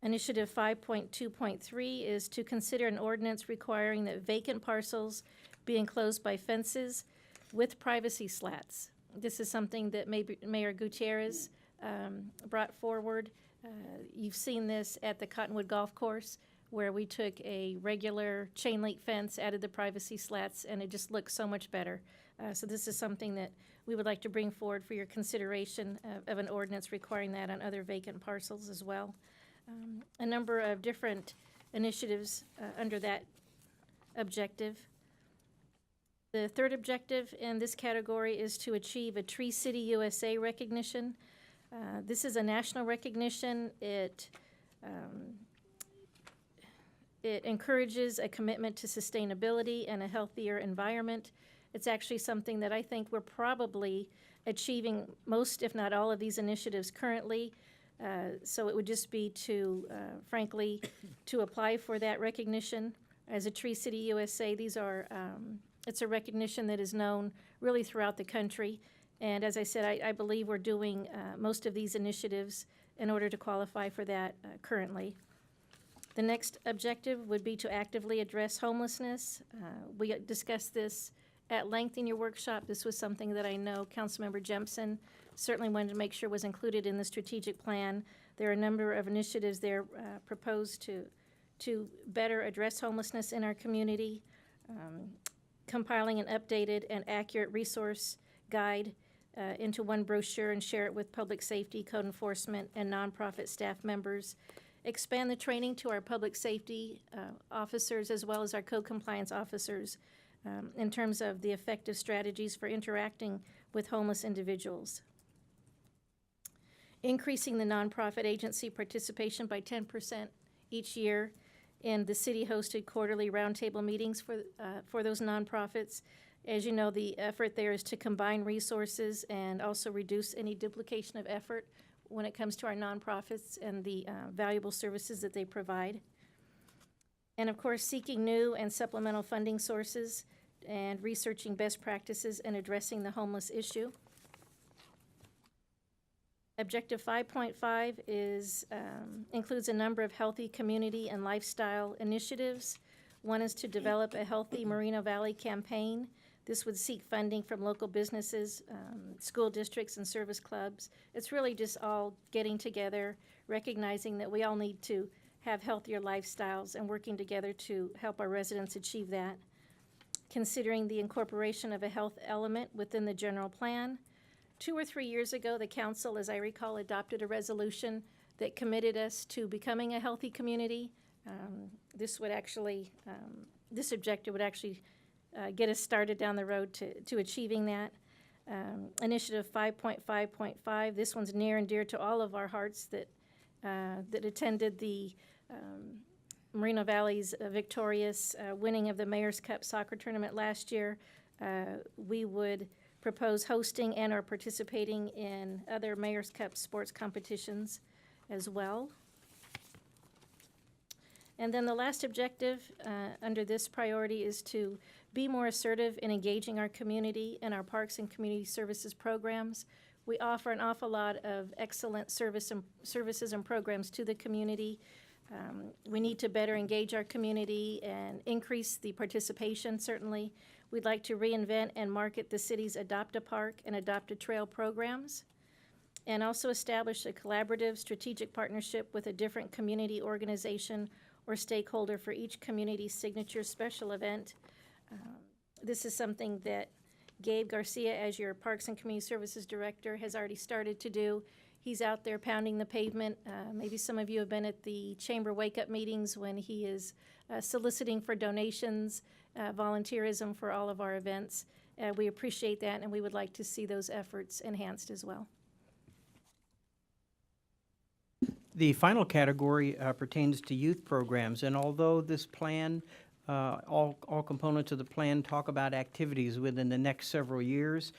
Initiative 5.2.3 is to consider an ordinance requiring that vacant parcels be enclosed by fences with privacy slats. This is something that Mayor Gutierrez brought forward. You've seen this at the Cottonwood Golf Course, where we took a regular chain link fence, added the privacy slats, and it just looks so much better. So this is something that we would like to bring forward for your consideration of an ordinance requiring that on other vacant parcels as well. A number of different initiatives under that objective. The third objective in this category is to achieve a Tree City USA recognition. This is a national recognition. It encourages a commitment to sustainability and a healthier environment. It's actually something that I think we're probably achieving most, if not all, of these initiatives currently. So it would just be to, frankly, to apply for that recognition as a Tree City USA. These are it's a recognition that is known really throughout the country. And as I said, I believe we're doing most of these initiatives in order to qualify for that currently. The next objective would be to actively address homelessness. We discussed this at length in your workshop. This was something that I know Councilmember Jempson certainly wanted to make sure was included in the strategic plan. There are a number of initiatives there proposed to better address homelessness in our community. Compiling an updated and accurate resource guide into one brochure and share it with public safety, code enforcement, and nonprofit staff members. Expand the training to our public safety officers as well as our code compliance officers in terms of the effective strategies for interacting with homeless individuals. Increasing the nonprofit agency participation by 10% each year in the city-hosted quarterly roundtable meetings for those nonprofits. As you know, the effort there is to combine resources and also reduce any duplication of effort when it comes to our nonprofits and the valuable services that they provide. And of course, seeking new and supplemental funding sources and researching best practices and addressing the homeless issue. Objective 5.5 is includes a number of healthy community and lifestyle initiatives. One is to develop a healthy Moreno Valley campaign. This would seek funding from local businesses, school districts, and service clubs. It's really just all getting together, recognizing that we all need to have healthier lifestyles and working together to help our residents achieve that. considering the incorporation of a health element within the general plan. 2 or 3 years ago, the council, as I recall, adopted a resolution that committed us to becoming a healthy community. This objective would actually get us started down the road to achieving that. Initiative 5.5.5, this one's near and dear to all of our hearts that attended the Moreno Valley's victorious winning of the Mayor's Cup soccer tournament last year. We would propose hosting and or participating in other Mayor's Cup sports competitions as well. And then the last objective under this priority is to be more assertive in engaging our community in our parks and community services programs. We offer an awful lot of excellent services and programs to the community. We need to better engage our community and increase the participation, certainly. We'd like to reinvent and market the city's Adopt a Park and Adopt a Trail programs, and also establish a collaborative strategic partnership with a different community organization or stakeholder for each community signature special event. This is something that Gabe Garcia, as your Parks and Community Services Director, has already started to do. He's out there pounding the pavement. Maybe some of you have been at the Chamber wake-up meetings when he is soliciting for donations, volunteerism for all of our events. We appreciate that, and we would like to see those efforts enhanced as well. The final category pertains to youth programs, and although this plan, all components of the plan talk about activities within the next several years,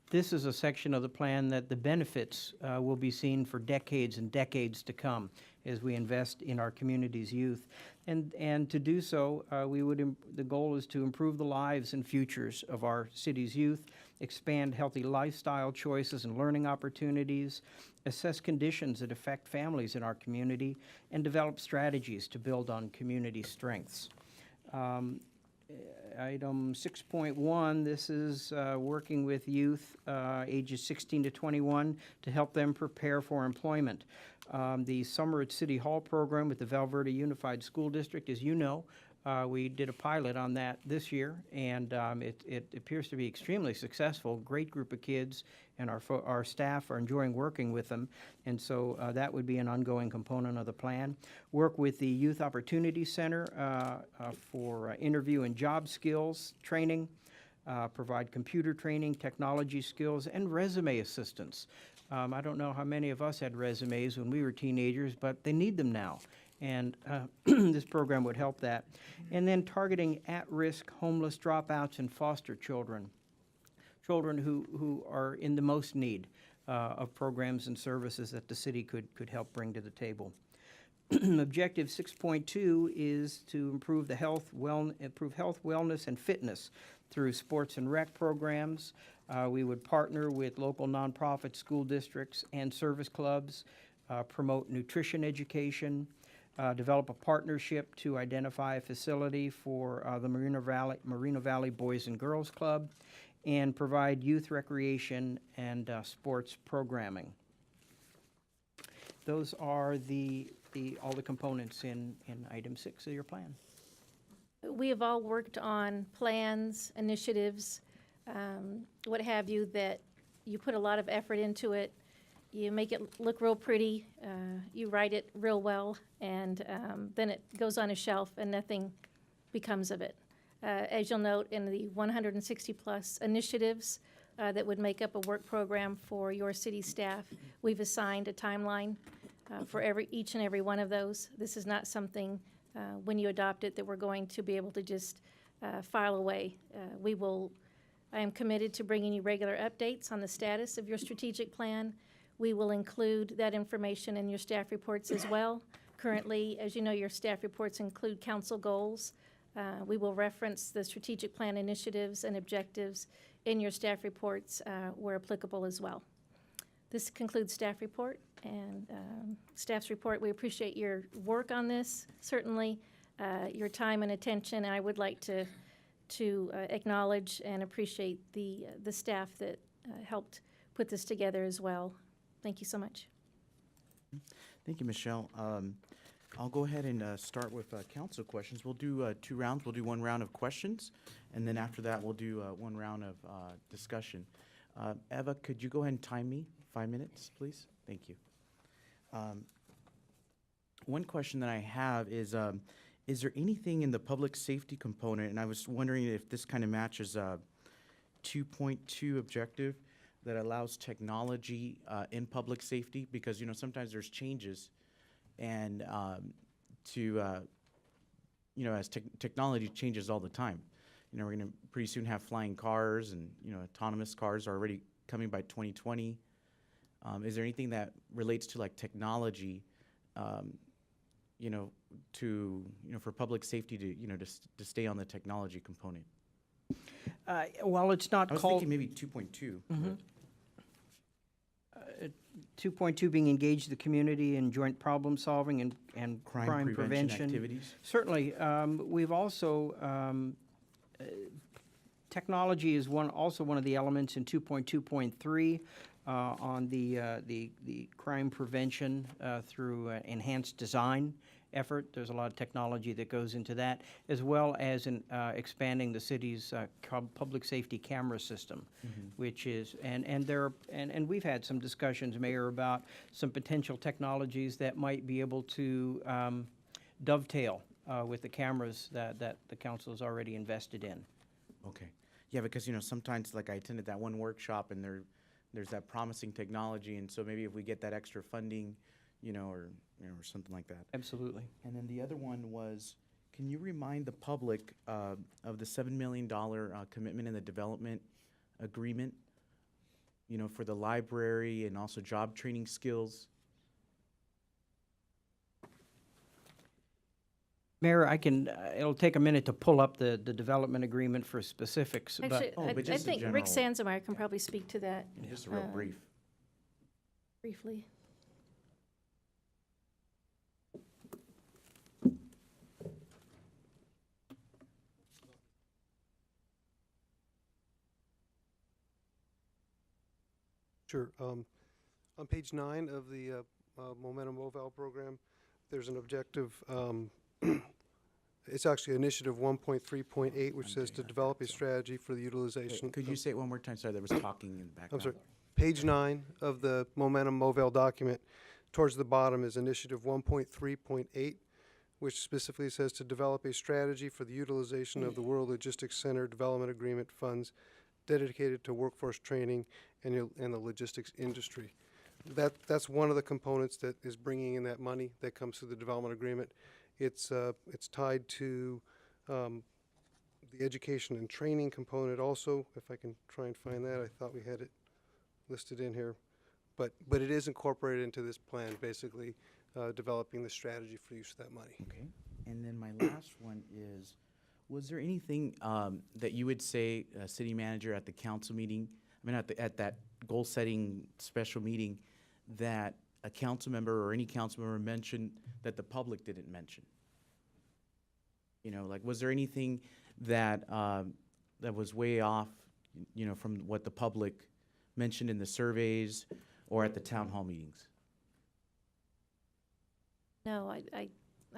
this is a section of the plan that the benefits will be seen for decades and decades to come as we invest in our community's youth. And to do so, the goal is to improve the lives and futures of our city's youth, expand healthy lifestyle choices and learning opportunities, assess conditions that affect families in our community, and develop strategies to build on community strengths. Item 6.1, this is working with youth ages 16 to 21 to help them prepare for employment. The Summer at City Hall program with the Val Verde Unified School District, as you know, we did a pilot on that this year, and it appears to be extremely successful. Great group of kids, and our staff are enjoying working with them, and so that would be an ongoing component of the plan. Work with the Youth Opportunity Center for interview and job skills training, provide computer training, technology skills, and resume assistance. I don't know how many of us had resumes when we were teenagers, but they need them now. And this program would help that. And then targeting at-risk homeless dropouts and foster children, children who are in the most need of programs and services that the city could help bring to the table. Objective 6.2 is to improve health, wellness, and fitness through sports and rec programs. We would partner with local nonprofit school districts and service clubs, promote nutrition education, develop a partnership to identify a facility for the Moreno Valley Boys and Girls Club, and provide youth recreation and sports programming. Those are all the components in item 6 of your plan. We have all worked on plans, initiatives, what have you, that you put a lot of effort into it. You make it look real pretty, you write it real well, and then it goes on a shelf and nothing becomes of it. As you'll note, in the 160-plus initiatives that would make up a work program for your city staff, we've assigned a timeline for each and every one of those. This is not something, when you adopt it, that we're going to be able to just file away. I am committed to bringing you regular updates on the status of your strategic plan. We will include that information in your staff reports as well. Currently, as you know, your staff reports include council goals. We will reference the strategic plan initiatives and objectives in your staff reports where applicable as well. This concludes staff report and staff's report. We appreciate your work on this, certainly your time and attention. And I would like to acknowledge and appreciate the staff that helped put this together as well. Thank you so much. Thank you, Michelle. I'll go ahead and start with council questions. We'll do 2 rounds. We'll do 1 round of questions, And then after that, we'll do one round of discussion. Eva, could you go ahead and time me 5 minutes, please? Thank you. One question that I have is there anything in the public safety component, and I was wondering if this kind of matches 2.2 objective that allows technology in public safety, because, you know, sometimes there's changes and you know, as technology changes all the time. You know, we're going to pretty soon have flying cars, and, you know, autonomous cars are already coming by 2020. Is there anything that relates to like technology, you know, for public safety to, you know, to stay on the technology component? Well, it's not I was called. thinking maybe 2.2. 2.2 being engaged the community in joint problem solving and Crime prevention activities. Certainly. We've also, technology is also one of the elements in 2.2.3 on the crime prevention through enhanced design effort. There's a lot of technology that goes into that, as well as in expanding the city's public safety camera system, which is, and we've had some discussions, Mayor, about some potential technologies that might be able to dovetail with the cameras that the council has already invested in. Okay. Yeah, because, you know, sometimes, like, I attended that one workshop, and there's that promising technology, and so maybe if we get that extra funding, you know, or something like that. Absolutely. And then the other one was, can you remind the public of the $7 million commitment in the development agreement, you know, for the library and also job training skills? Mayor, I can, it'll take a minute to pull up the development agreement for specifics, Actually, Oh, but I just a think Rick general- Sansemeyer can probably speak to that Just a real brief. briefly. Sure. On page 9 of the Momentum Mobile program, there's an objective. It's actually initiative 1.3.8, which says to develop a strategy for the utilization. Could you say it one more time? Sorry, there was talking in the background. I'm sorry. Page 9 of the Momentum Mobile document, towards the bottom is initiative 1.3.8, which specifically says to develop a strategy for the utilization of the World Logistics Center Development Agreement funds dedicated to workforce training and the logistics industry. That's one of the components that is bringing in that money that comes through the development agreement. It's tied to the education and training component also. If I can try and find that, I thought we had it listed in here, but it is incorporated into this plan, basically developing the strategy for use of that money. Okay. And then my last one is, was there anything that you would say, city manager, at the council meeting, I mean, at that goal-setting special meeting, that a council member or any council member mentioned that the public didn't mention? You know, like, was there anything that that was way off, you know, from what the public mentioned in the surveys or at the town hall meetings? No,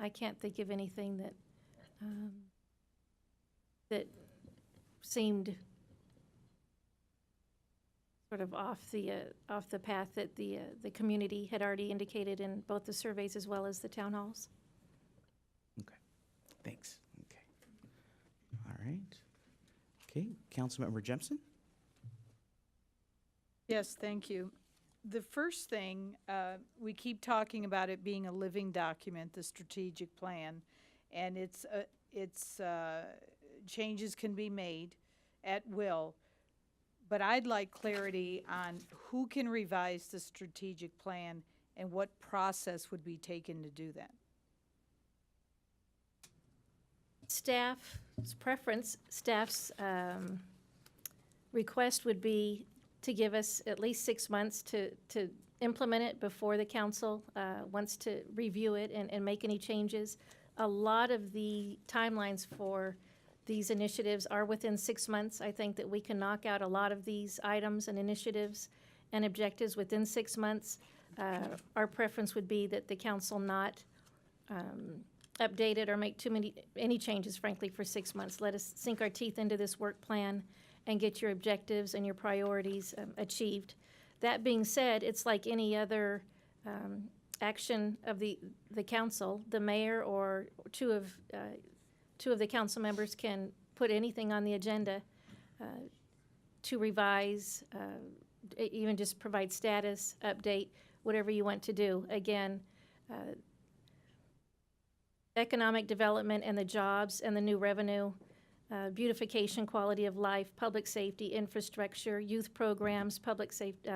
I can't think of anything that that seemed sort of off the path that the community had already indicated in both the surveys as well as the town halls. Okay, thanks. Okay, all right. Okay, Councilmember Jepson. Yes, thank you. The first thing, we keep talking about it being a living document, the strategic plan, and it's changes can be made at will. But I'd like clarity on who can revise the strategic plan and what process would be taken to do that. Staff's preference, staff's request would be to give us at least 6 months to implement it before the council wants to review it and make any changes. A lot of the timelines for these initiatives are within 6 months. I think that we can knock out a lot of these items and initiatives and objectives within 6 months. Our preference would be that the council not update it or make any changes, frankly, for 6 months. Let us sink our teeth into this work plan and get your objectives and your priorities achieved. That being said, it's like any other action of the council. The mayor or two of the council members can put anything on the agenda to revise, even just provide status, update, whatever you want to do. Again, economic development and the jobs and the new revenue, beautification, quality of life, public safety, infrastructure, youth programs, public safety,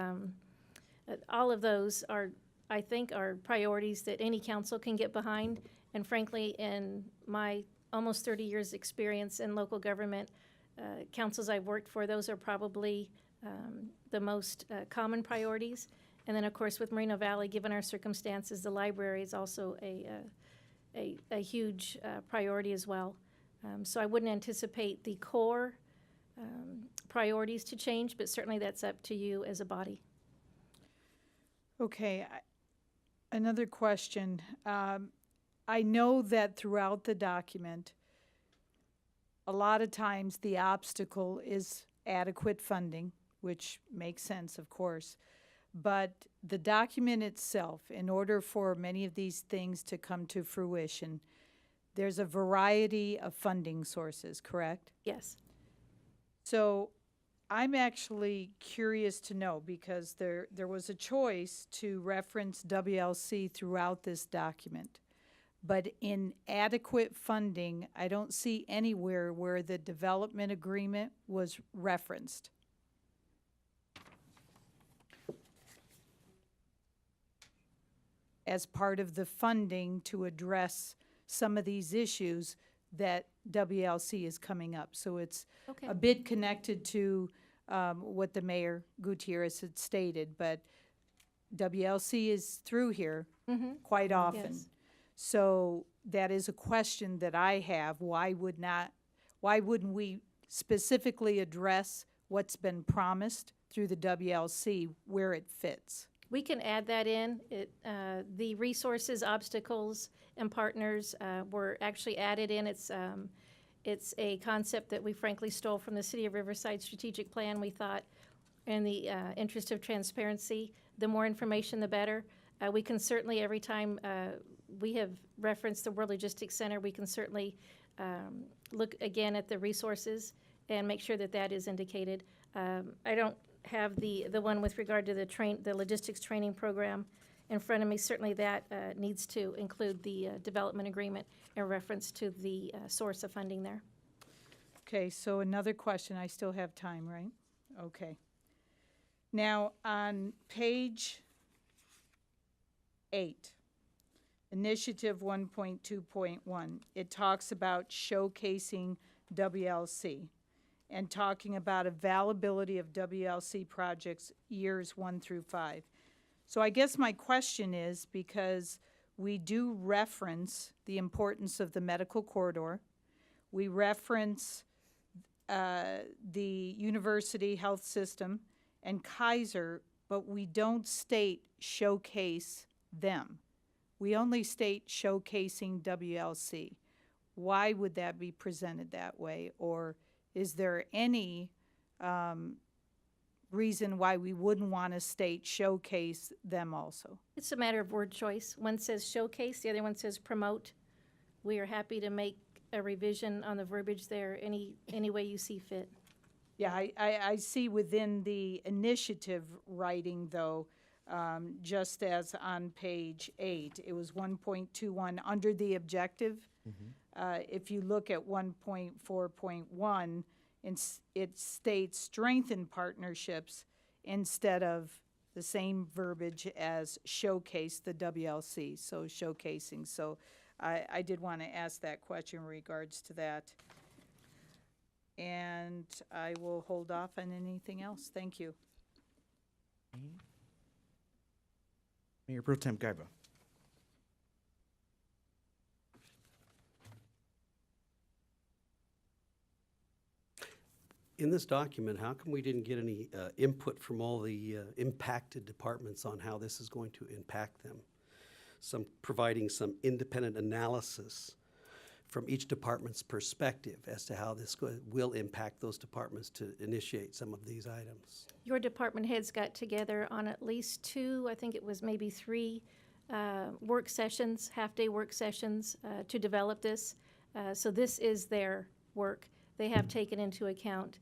all of those are, I think, are priorities that any council can get behind. And frankly, in my almost 30 years experience in local government, councils I've worked for, those are probably the most common priorities. And then, of course, with Moreno Valley, given our circumstances, the library is also a huge priority as well. So I wouldn't anticipate the core priorities to change, but certainly that's up to you as a body. Okay, another question. I know that throughout the document, a lot of times the obstacle is adequate funding, which makes sense, of course. But the document itself, in order for many of these things to come to fruition, there's a variety of funding sources, correct? Yes. So I'm actually curious to know, because there was a choice to reference WLC throughout this document. But in adequate funding, I don't see anywhere where the development agreement was referenced. As part of the funding to address some of these issues that WLC is coming up. So it's Okay. a bit connected to what the Mayor Gutierrez had stated, but WLC is through here quite often. Yes. So that is a question that I have. Why wouldn't we specifically address what's been promised through the WLC where it fits? We can add that in. The resources, obstacles, and partners were actually added in. It's a concept that we frankly stole from the City of Riverside strategic plan. We thought, in the interest of transparency, the more information, the better. We can certainly, every time we have referenced the World Logistics Center, we can certainly look again at the resources and make sure that that is indicated. I don't have the one with regard to the logistics training program in front of me. Certainly that needs to include the development agreement in reference to the source of funding there. Okay, so another question. I still have time, right? Okay. Now, on page 8, Initiative 1.2.1, it talks about showcasing WLC and talking about availability of WLC projects years 1 through 5. So I guess my question is, because we do reference the importance of the medical corridor, we reference the university health system and Kaiser, but we don't state showcase them. We only state showcasing WLC. Why would that be presented that way? Or is there any reason why we wouldn't want to state showcase them also? It's a matter of word choice. One says showcase, the other one says promote. We are happy to make a revision on the verbiage there any way you see fit. Yeah, I see within the initiative writing, though, just as on page 8, it was 1.21 under the objective. If you look at 1.4.1, it states strengthen partnerships instead of the same verbiage as showcase the WLC, so showcasing. So I did want to ask that question in regards to that. And I will hold off on anything else. Thank you. Mayor Pro Tem Gaiba. In this document, how come we didn't get any input from all the impacted departments on how this is going to impact them? providing some independent analysis from each department's perspective as to how this will impact those departments to initiate some of these items. Your department heads got together on at least 2, I think it was maybe 3 work sessions, half-day work sessions to develop this. So this is their work. They have taken into account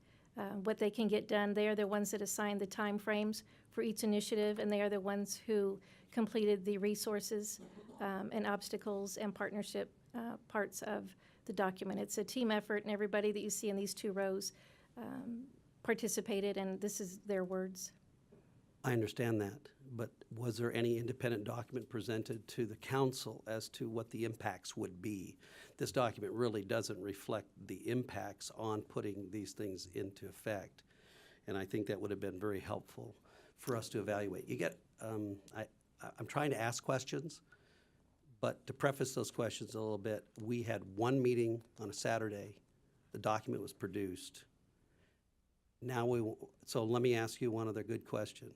what they can get done. They are the ones that assign the time frames for each initiative, and they are the ones who completed the resources and obstacles and partnership parts of the document. It's a team effort, and everybody that you see in these 2 rows participated, and this is their words. I understand that, but was there any independent document presented to the council as to what the impacts would be? This document really doesn't reflect the impacts on putting these things into effect, and I think that would have been very helpful for us to evaluate. You get, I'm trying to ask questions, but to preface those questions a little bit, we had 1 meeting on a Saturday. The document was produced. So let me ask you one other good question.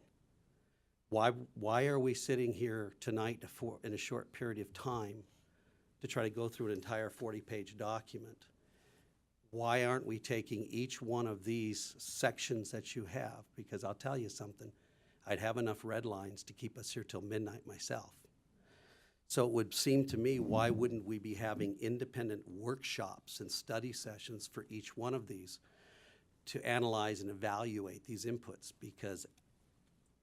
Why are we sitting here tonight in a short period of time to try to go through an entire 40-page document? Why aren't we taking each one of these sections that you have? Because I'll tell you something, I'd have enough red lines to keep us here till midnight myself. So it would seem to me, why wouldn't we be having independent workshops and study sessions for each one of these to analyze and evaluate these inputs? Because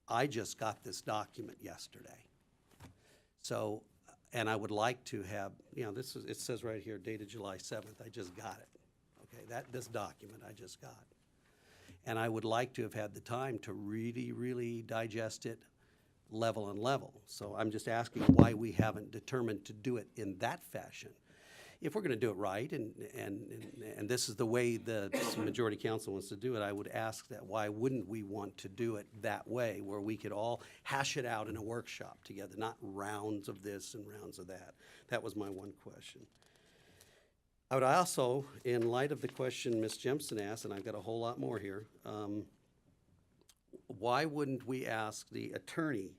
I just got this document yesterday. So, and I would like to have, it says right here, dated July 7th, I just got it. Okay, this document I just got. And I would like to have had the time to really, really digest it level and level. So I'm just asking why we haven't determined to do it in that fashion. If we're going to do it right, and this is the way the majority council wants to do it, I would ask that why wouldn't we want to do it that way, where we could all hash it out in a workshop together, not rounds of this and rounds of that. That was my one question. I would also, in light of the question Ms. Jemison asked, and I've got a whole lot more here, why wouldn't we ask the attorney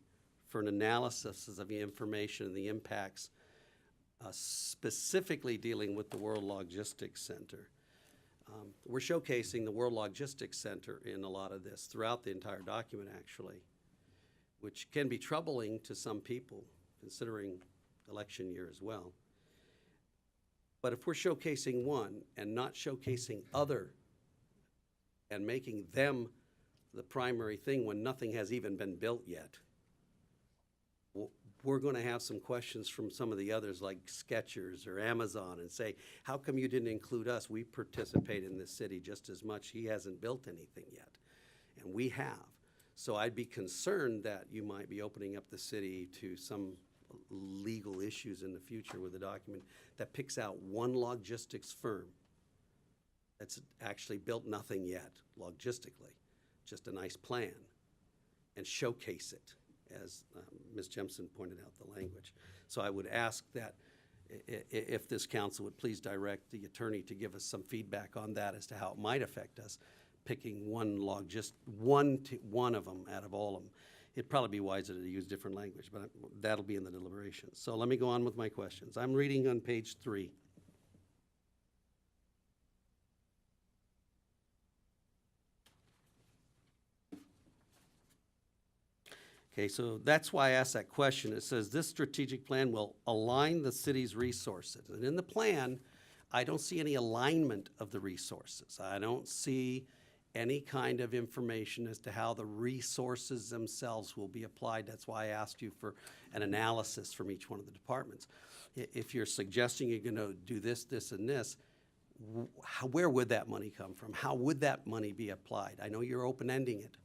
for an analysis of the information and the impacts specifically dealing with the World Logistics Center? We're showcasing the World Logistics Center in a lot of this throughout the entire document, actually, which can be troubling to some people, considering election year as well. But if we're showcasing one and not showcasing other and making them the primary thing when nothing has even been built yet, we're going to have some questions from some of the others like Skechers or Amazon and say, how come you didn't include us? We participate in this city just as much. He hasn't built anything yet, and we have. So I'd be concerned that you might be opening up the city to some legal issues in the future with a document that picks out one logistics firm that's actually built nothing yet, logistically, just a nice plan, and showcase it, as Ms. Jemison pointed out the language. So I would ask that if this council would please direct the attorney to give us some feedback on that as to how it might affect us, picking one of them out of all of them. It'd probably be wiser to use different language, but that'll be in the deliberations. So let me go on with my questions. I'm reading on page 3. Okay, so that's why I asked that question. It says this strategic plan will align the city's resources. And in the plan, I don't see any alignment of the resources. I don't see any kind of information as to how the resources themselves will be applied. That's why I asked you for an analysis from each one of the departments. If you're suggesting you're going to do this, this, and this, where would that money come from? How would that money be applied? I know you're open-ending it,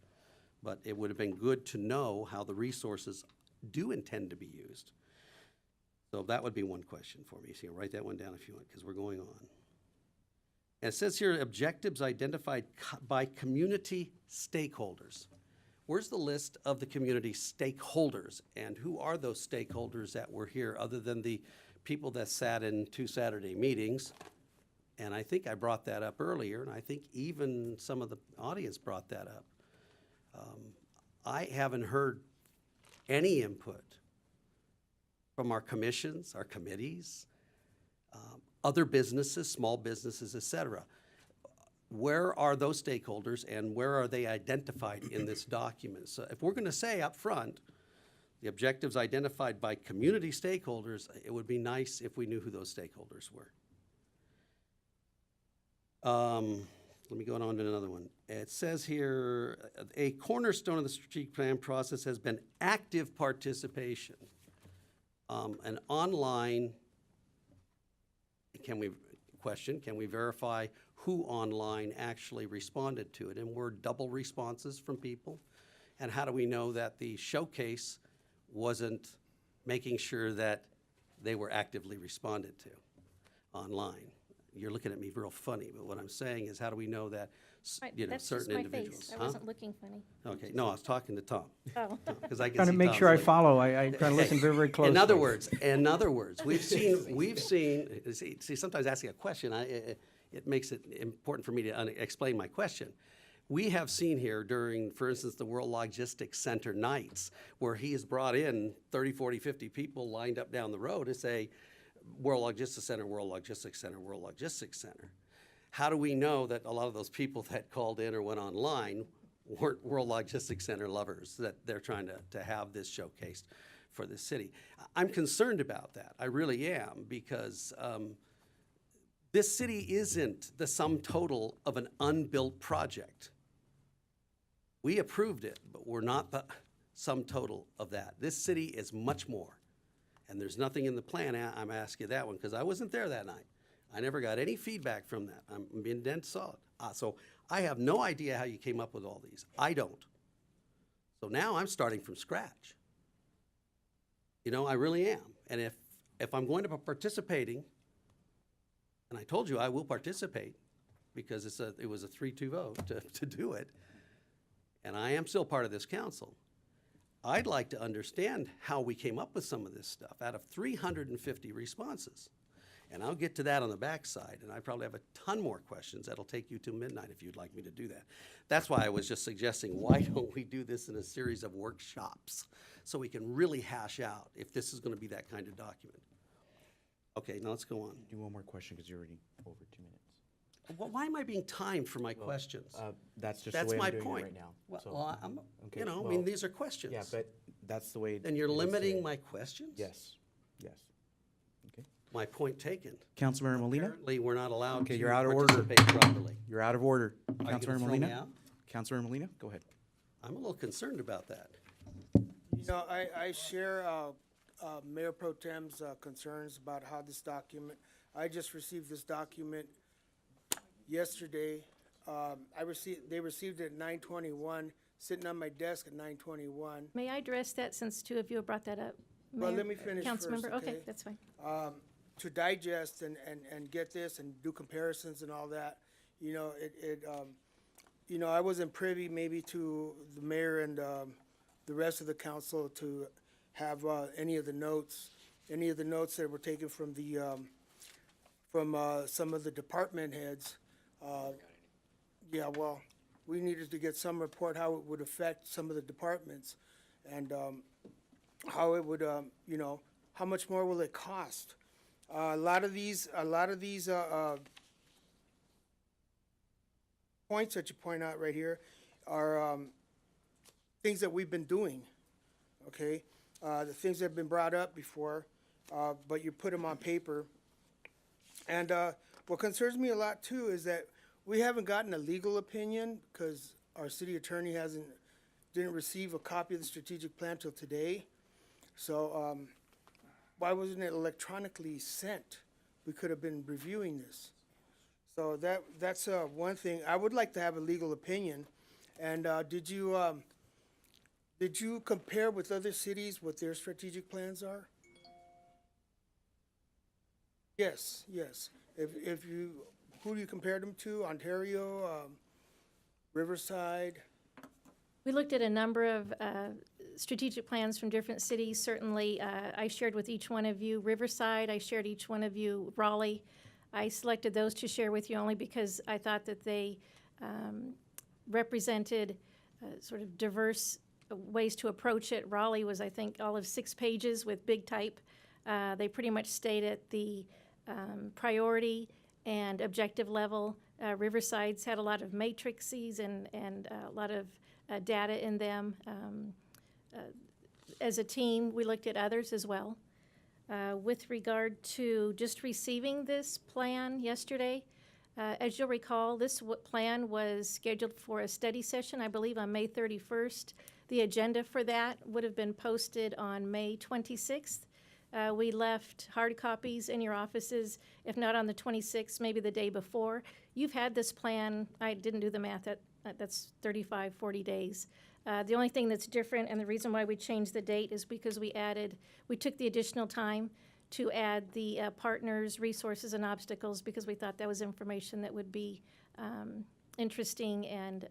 but it would have been good to know how the resources do intend to be used. So that would be one question for me. So you write that one down if you want, because we're going on. And it says here, objectives identified by community stakeholders. Where's the list of the community stakeholders? And who are those stakeholders that were here other than the people that sat in 2 Saturday meetings? And I think I brought that up earlier, and I think even some of the audience brought that up. I haven't heard any input from our commissions, our committees, other businesses, small businesses, et cetera. Where are those stakeholders and where are they identified in this document? So if we're going to say up front, the objectives identified by community stakeholders, it would be nice if we knew who those stakeholders were. Let me go on to another one. It says here, a cornerstone of the strategic plan process has been active participation. An online, can we verify who online actually responded to it? And were double responses from people? And how do we know that the showcase wasn't making sure that they were actively responded to online? You're looking at me real funny, but what I'm saying is, how do we know that, That's certain just my individuals? face. I wasn't looking funny. Okay, no, I was talking to Tom. Oh. Because I can Trying to see make Tom's sure I like- follow. I try to listen very, very closely. In other words, we've seen, see, sometimes asking a question, it makes it important for me to explain my question. We have seen here during, for instance, the World Logistics Center nights, where he has brought in 30, 40, 50 people lined up down the road to say, World Logistics Center, World Logistics Center, World Logistics Center. How do we know that a lot of those people that called in or went online weren't World Logistics Center lovers, that they're trying to have this showcased for the city? I'm concerned about that. I really am, because this city isn't the sum total of an unbuilt project. We approved it, but we're not the sum total of that. This city is much more. And there's nothing in the plan. I'm asking you that one because I wasn't there that night. I never got any feedback from that. I'm being dead solid. So I have no idea how you came up with all these. I don't. So now I'm starting from scratch. I really am. And if I'm going to be participating, and I told you I will participate because it was a 3-2 vote to do it, and I am still part of this council, I'd like to understand how we came up with some of this stuff out of 350 responses. And I'll get to that on the backside, and I probably have a ton more questions that'll take you to midnight if you'd like me to do that. That's why I was just suggesting, why don't we do this in a series of workshops so we can really hash out if this is going to be that kind of document. Okay, now let's go on. Do one more question because you're already over 2 minutes. Well, why am I being timed for my questions? That's just the way my I'm doing point. it right now. Well, So- well, I'm, Okay, I mean, well, these are questions. Yeah, but that's the way. Then you're it is limiting today. my questions? Yes, yes. Okay. My point taken. Councilmember Molina? Apparently, we're not allowed Okay, to you're out of order. participate properly. You're out of order. Are you gonna Councilmember throw Molina? me out? Councilmember Molina, go ahead. I'm a little concerned about that. I share Mayor Pro Tem's concerns about how this document, I just received this document yesterday. They received it at 9:21, sitting on my desk at 9:21. May I address that since two of you have brought that up? Well, Mayor? let me finish first, Councilmember? okay? That's fine. To digest and get this and do comparisons and all that, I wasn't privy maybe to the mayor and the rest of the council to have any of the notes that were taken from some of the department heads. Yeah, well, we needed to get some report how it would affect some of the departments and how it would, how much more will it cost? A lot of these points that you point out right here are things that we've been doing, okay? The things that have been brought up before, but you put them on paper. And what concerns me a lot too is that we haven't gotten a legal opinion because our city attorney didn't receive a copy of the strategic plan till today. So why wasn't it electronically sent? We could have been reviewing this. So that's one thing. I would like to have a legal opinion. And did you compare with other cities what their strategic plans are? Yes. Who do you compare them to? Ontario, Riverside? We looked at a number of strategic plans from different cities. Certainly, I shared with each one of you Riverside. I shared each one of you Raleigh. I selected those to share with you only because I thought that they represented sort of diverse ways to approach it. Raleigh was, I think, all of 6 pages with big type. They pretty much stayed at the priority and objective level. Riverside's had a lot of matrices and a lot of data in them. As a team, we looked at others as well. With regard to just receiving this plan yesterday, as you'll recall, this plan was scheduled for a study session, I believe, on May 31st. The agenda for that would have been posted on May 26th. We left hard copies in your offices, if not on the 26th, maybe the day before. You've had this plan, I didn't do the math, that's 35, 40 days. The only thing that's different, and the reason why we changed the date, is because we took the additional time to add the partners, resources, and obstacles, because we thought that was information that would be interesting and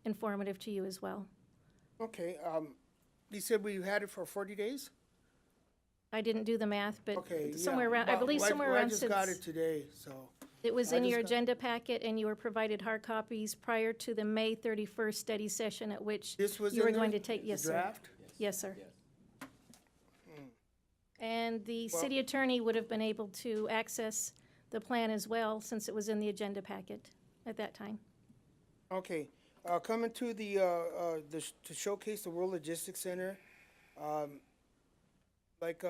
informative to you as well. Okay, you said we had it for 40 days? I didn't do the math, but Okay, somewhere yeah. around, I believe Well, somewhere I around just since. got it today, so. It was I in just your got- agenda packet, and you were provided hard copies prior to the May 31st study session at which This was you were in going there, to take, the yes, sir. draft? Yes, sir. And the Well- city attorney would have been able to access the plan as well, since it was in the agenda packet at that time. Okay, coming to to showcase the World Logistics Center, like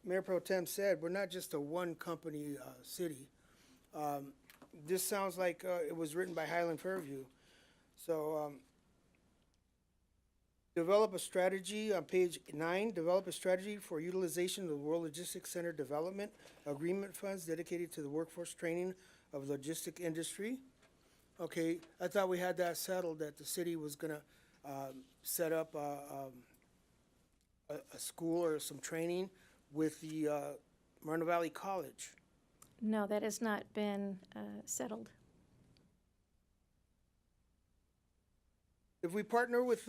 Mayor Pro Tem said, we're not just a one-company city. This sounds like it was written by Highland Fairview. So, develop a strategy on page 9, develop a strategy for utilization of the World Logistics Center Development Agreement funds dedicated to the workforce training of logistic industry. Okay, I thought we had that settled, that the city was gonna set up a school or some training with the Moreno Valley College. No, that has not been settled. If we partner with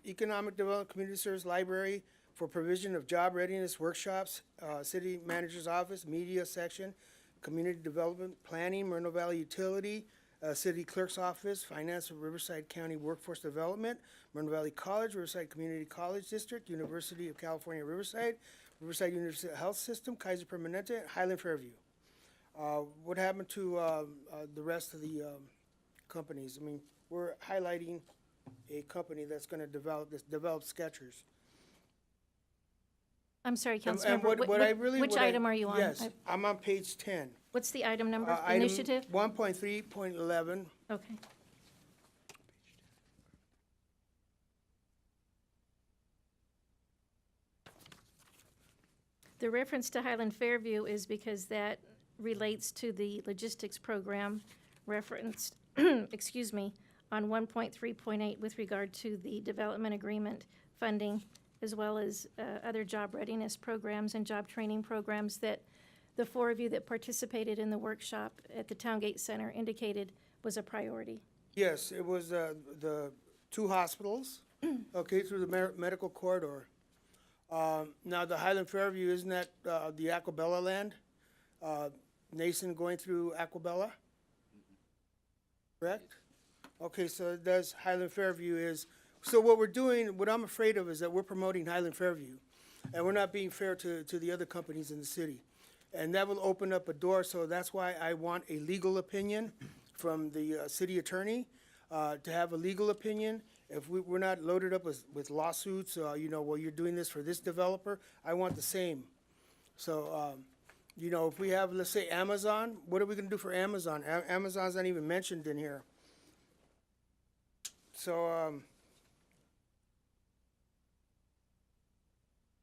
Economic Development Community Service Library for provision of job readiness workshops, city manager's office, media section, community development, planning, Moreno Valley Utility, city clerk's office, finance of Riverside County Workforce Development, Moreno Valley College, Riverside Community College District, University of California, Riverside, Riverside University Health System, Kaiser Permanente, Highland Fairview. What happened to the rest of the companies? I mean, we're highlighting a company that's going to develop Skechers. I'm sorry, And Councilmember, which item are you on? Yes, I'm on page 10. What's the item number, Item initiative? 1.3.11. Okay. The reference to Highland Fairview is because that relates to the logistics program referenced, excuse me, on 1.3.8 with regard to the development agreement funding, as well as other job readiness programs and job training programs that the 4 of you that participated in the workshop at the Towngate Center indicated was a priority. Yes, it was the 2 hospitals, okay, through the medical corridor. Now, the Highland Fairview, isn't that the Aquabella land? Nason going through Aquabella? Correct? Okay, so that's Highland Fairview is, so what we're doing, what I'm afraid of is that we're promoting Highland Fairview, and we're not being fair to the other companies in the city. And that will open up a door, so that's why I want a legal opinion from the city attorney, to have a legal opinion. If we're not loaded up with lawsuits, you know, well, you're doing this for this developer, I want the same. So, you know, if we have, let's say, Amazon, what are we gonna do for Amazon? Amazon's not even mentioned in here. So,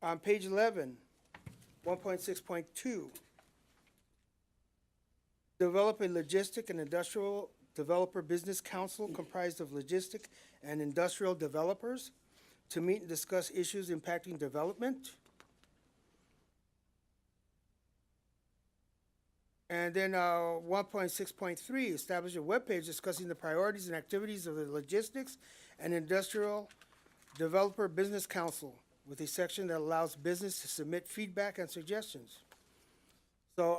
on page 11, 1.6.2, develop a logistic and industrial developer business council comprised of logistic and industrial developers to meet and discuss issues impacting development. And then 1.6.3, establish a webpage discussing the priorities and activities of the logistics and industrial developer business council with a section that allows business to submit feedback and suggestions. So,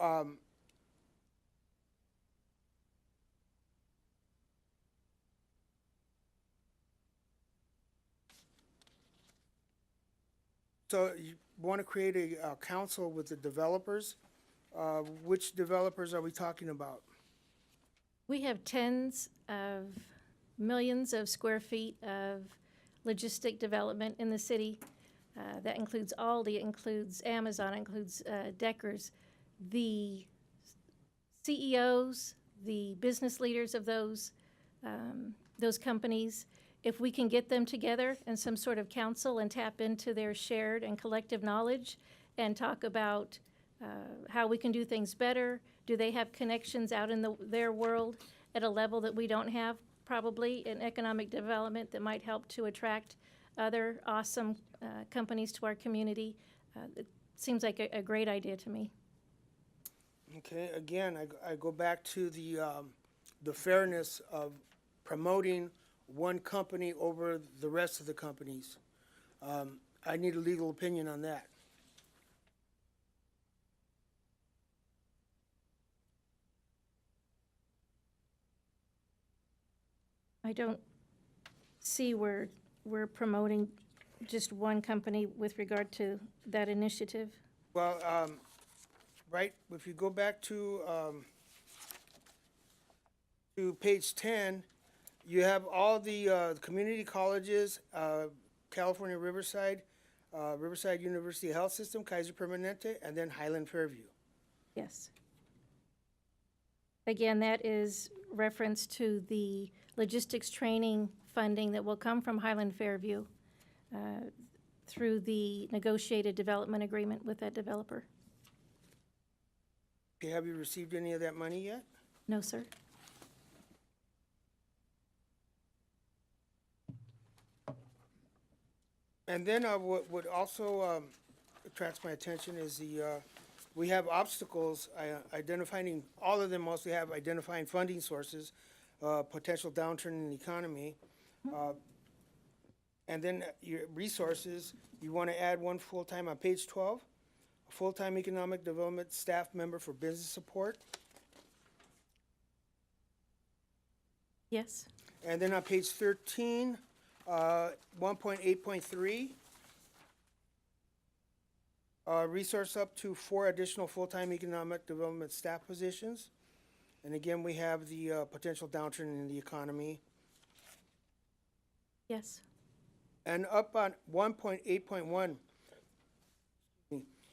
So you want to create a council with the developers. Which developers are we talking about? We have tens of millions of square feet of logistic development in the city. That includes Aldi, it includes Amazon, it includes Deckers. The CEOs, the business leaders of those companies, if we can get them together in some sort of council and tap into their shared and collective knowledge and talk about how we can do things better. Do they have connections out in their world at a level that we don't have, probably in economic development that might help to attract other awesome companies to our community? It seems like a great idea to me. Okay, again, I go back to the fairness of promoting one company over the rest of the companies. I need a legal opinion on that. I don't see where we're promoting just one company with regard to that initiative. Well, right, if you go back to page 10, you have all the community colleges, California Riverside, Riverside University Health System, Kaiser Permanente, and then Highland Fairview. Yes. Again, that is reference to the logistics training funding that will come from Highland Fairview through the negotiated development agreement with that developer. Okay, have you received any of that money yet? No, sir. And then what would also attracts my attention is we have obstacles, identifying, all of them mostly have identifying funding sources, potential downturn in the economy, and then your resources, you want to add one full-time on page 12, a full-time economic development staff member for business support. Yes. And then on page 13, 1.8.3, resource up to 4 additional full-time economic development staff positions. And again, we have the potential downturn in the economy. Yes. And up on 1.8.1,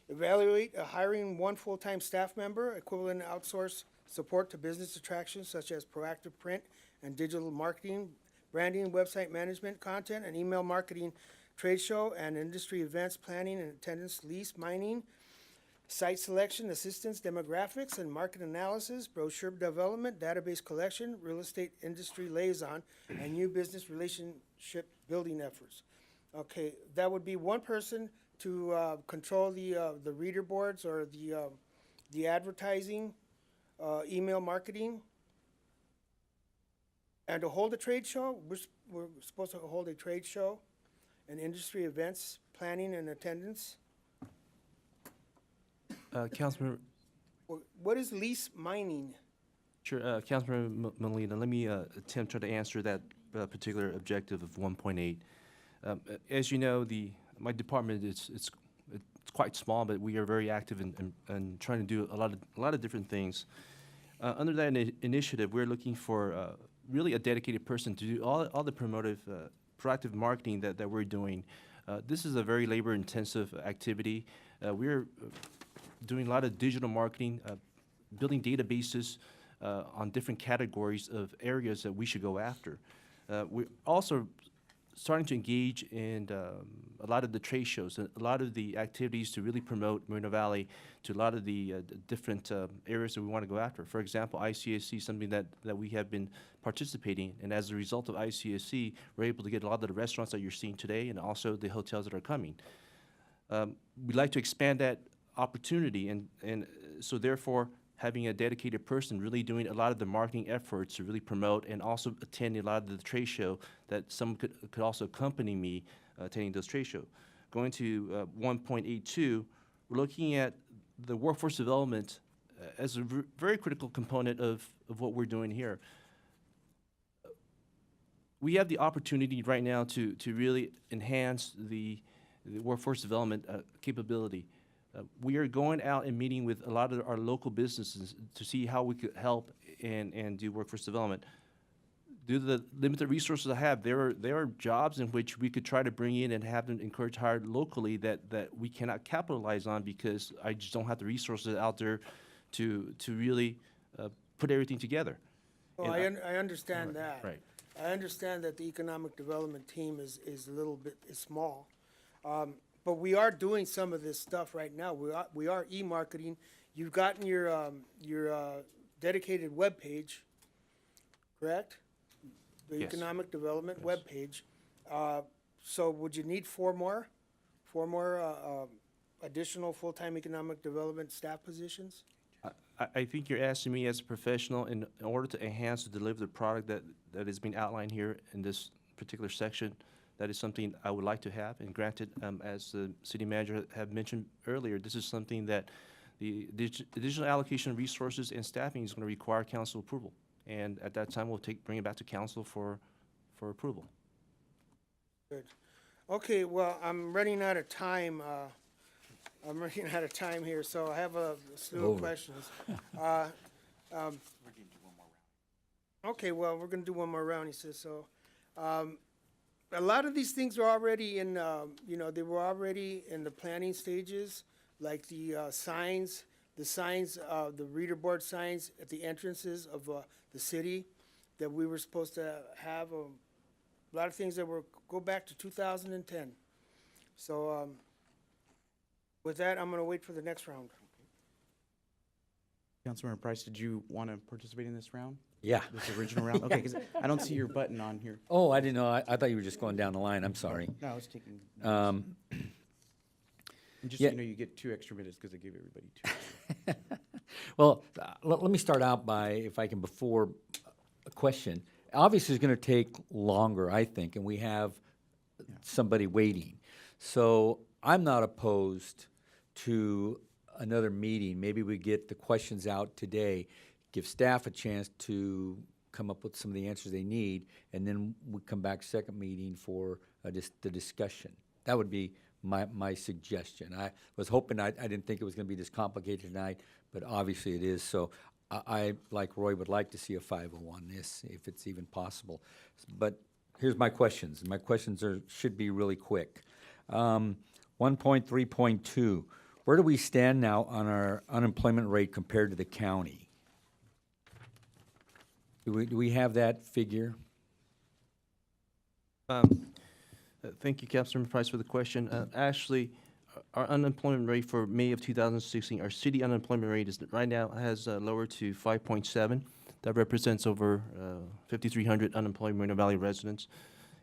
evaluate hiring 1 full-time staff member, equivalent outsource support to business attractions such as proactive print and digital marketing, branding, website management, content, and email marketing, trade show and industry events, planning and attendance, lease, mining, site selection, assistance, demographics, and market analysis, brochure development, database collection, real estate industry liaison, and new business relationship building efforts. Okay, that would be 1 person to control the reader boards or the advertising, email marketing, and to hold a trade show. We're supposed to hold a trade show and industry events, planning and attendance. Councilman. What is lease mining? Sure, Councilman Molina, let me attempt to answer that particular objective of 1.8. As you know, my department it's quite small, but we are very active in trying to do a lot of different things. Under that initiative, we're looking for really a dedicated person to do all the proactive marketing that we're doing. This is a very labor-intensive activity. We're doing a lot of digital marketing, building databases on different categories of areas that we should go after. We're also starting to engage in a lot of the trade shows, a lot of the activities to really promote Moreno Valley to a lot of the different areas that we want to go after. For example, ICSC, something that we have been participating in, and as a result of ICSC, we're able to get a lot of the restaurants that you're seeing today and also the hotels that are coming. We'd like to expand that opportunity, and so therefore having a dedicated person really doing a lot of the marketing efforts to really promote and also attending a lot of the trade show, that someone could also accompany me attending those trade show. Going to 1.82, we're looking at the workforce development as a very critical component of what we're doing here. We have the opportunity right now to really enhance the the workforce development capability. We are going out and meeting with a lot of our local businesses to see how we could help and do workforce development. Due to the limited resources I have, there are jobs in which we could try to bring in and have them encourage hired locally that we cannot capitalize on because I just don't have the resources out there to really put everything together. Well, And I understand that. Right. I understand that the economic development team is a little bit is small. But we are doing some of this stuff right now. We are e-marketing. You've gotten your dedicated webpage, correct? The Yes. economic development webpage. So would you need four more additional full-time economic development staff positions? I think you're asking me as a professional in order to enhance or deliver the product that is being outlined here in this particular section. That is something I would like to have, and granted, as the city manager had mentioned earlier, this is something that the additional allocation of resources and staffing is going to require council approval. And at that time, we'll bring it back to council for approval. Good. Okay, well, I'm running out of time. I'm running out of time here, so I have a slew of questions. Okay, well, we're gonna do one more round, he says, so. A lot of these things are already in, they were already in the planning stages, like the signs, the reader board signs at the entrances of the city that we were supposed to have. A lot of things that go back to 2010. So with that, I'm going to wait for the next round. Councilmember Price, did you want to participate in this round? Yeah. This original round? Okay, because I don't see your button on here. Oh, I didn't know. I thought you were just going down the line. I'm sorry. No, I was taking. Um, And just yeah. so you know, you get 2 extra minutes because I gave everybody 2. Well, let me start out by, if I can, before a question. Obviously, it's going to take longer, I think, and we have somebody waiting. So I'm not opposed to another meeting. Maybe we get the questions out today, give staff a chance to come up with some of the answers they need, and then we come back second meeting for the discussion. That would be my suggestion. I was hoping, I didn't think it was going to be this complicated tonight, but obviously it is. So I, like Roy, would like to see a 5-0 on this, if it's even possible. But here's my questions. My questions should be really quick. 1.3.2, where do we stand now on our unemployment rate compared to the county? Do we have that figure? Thank you, Councilmember Price, for the question. Actually, our unemployment rate for May of 2016, our city unemployment rate is right now has lowered to 5.7. That represents over 5,300 unemployed Moreno Valley residents.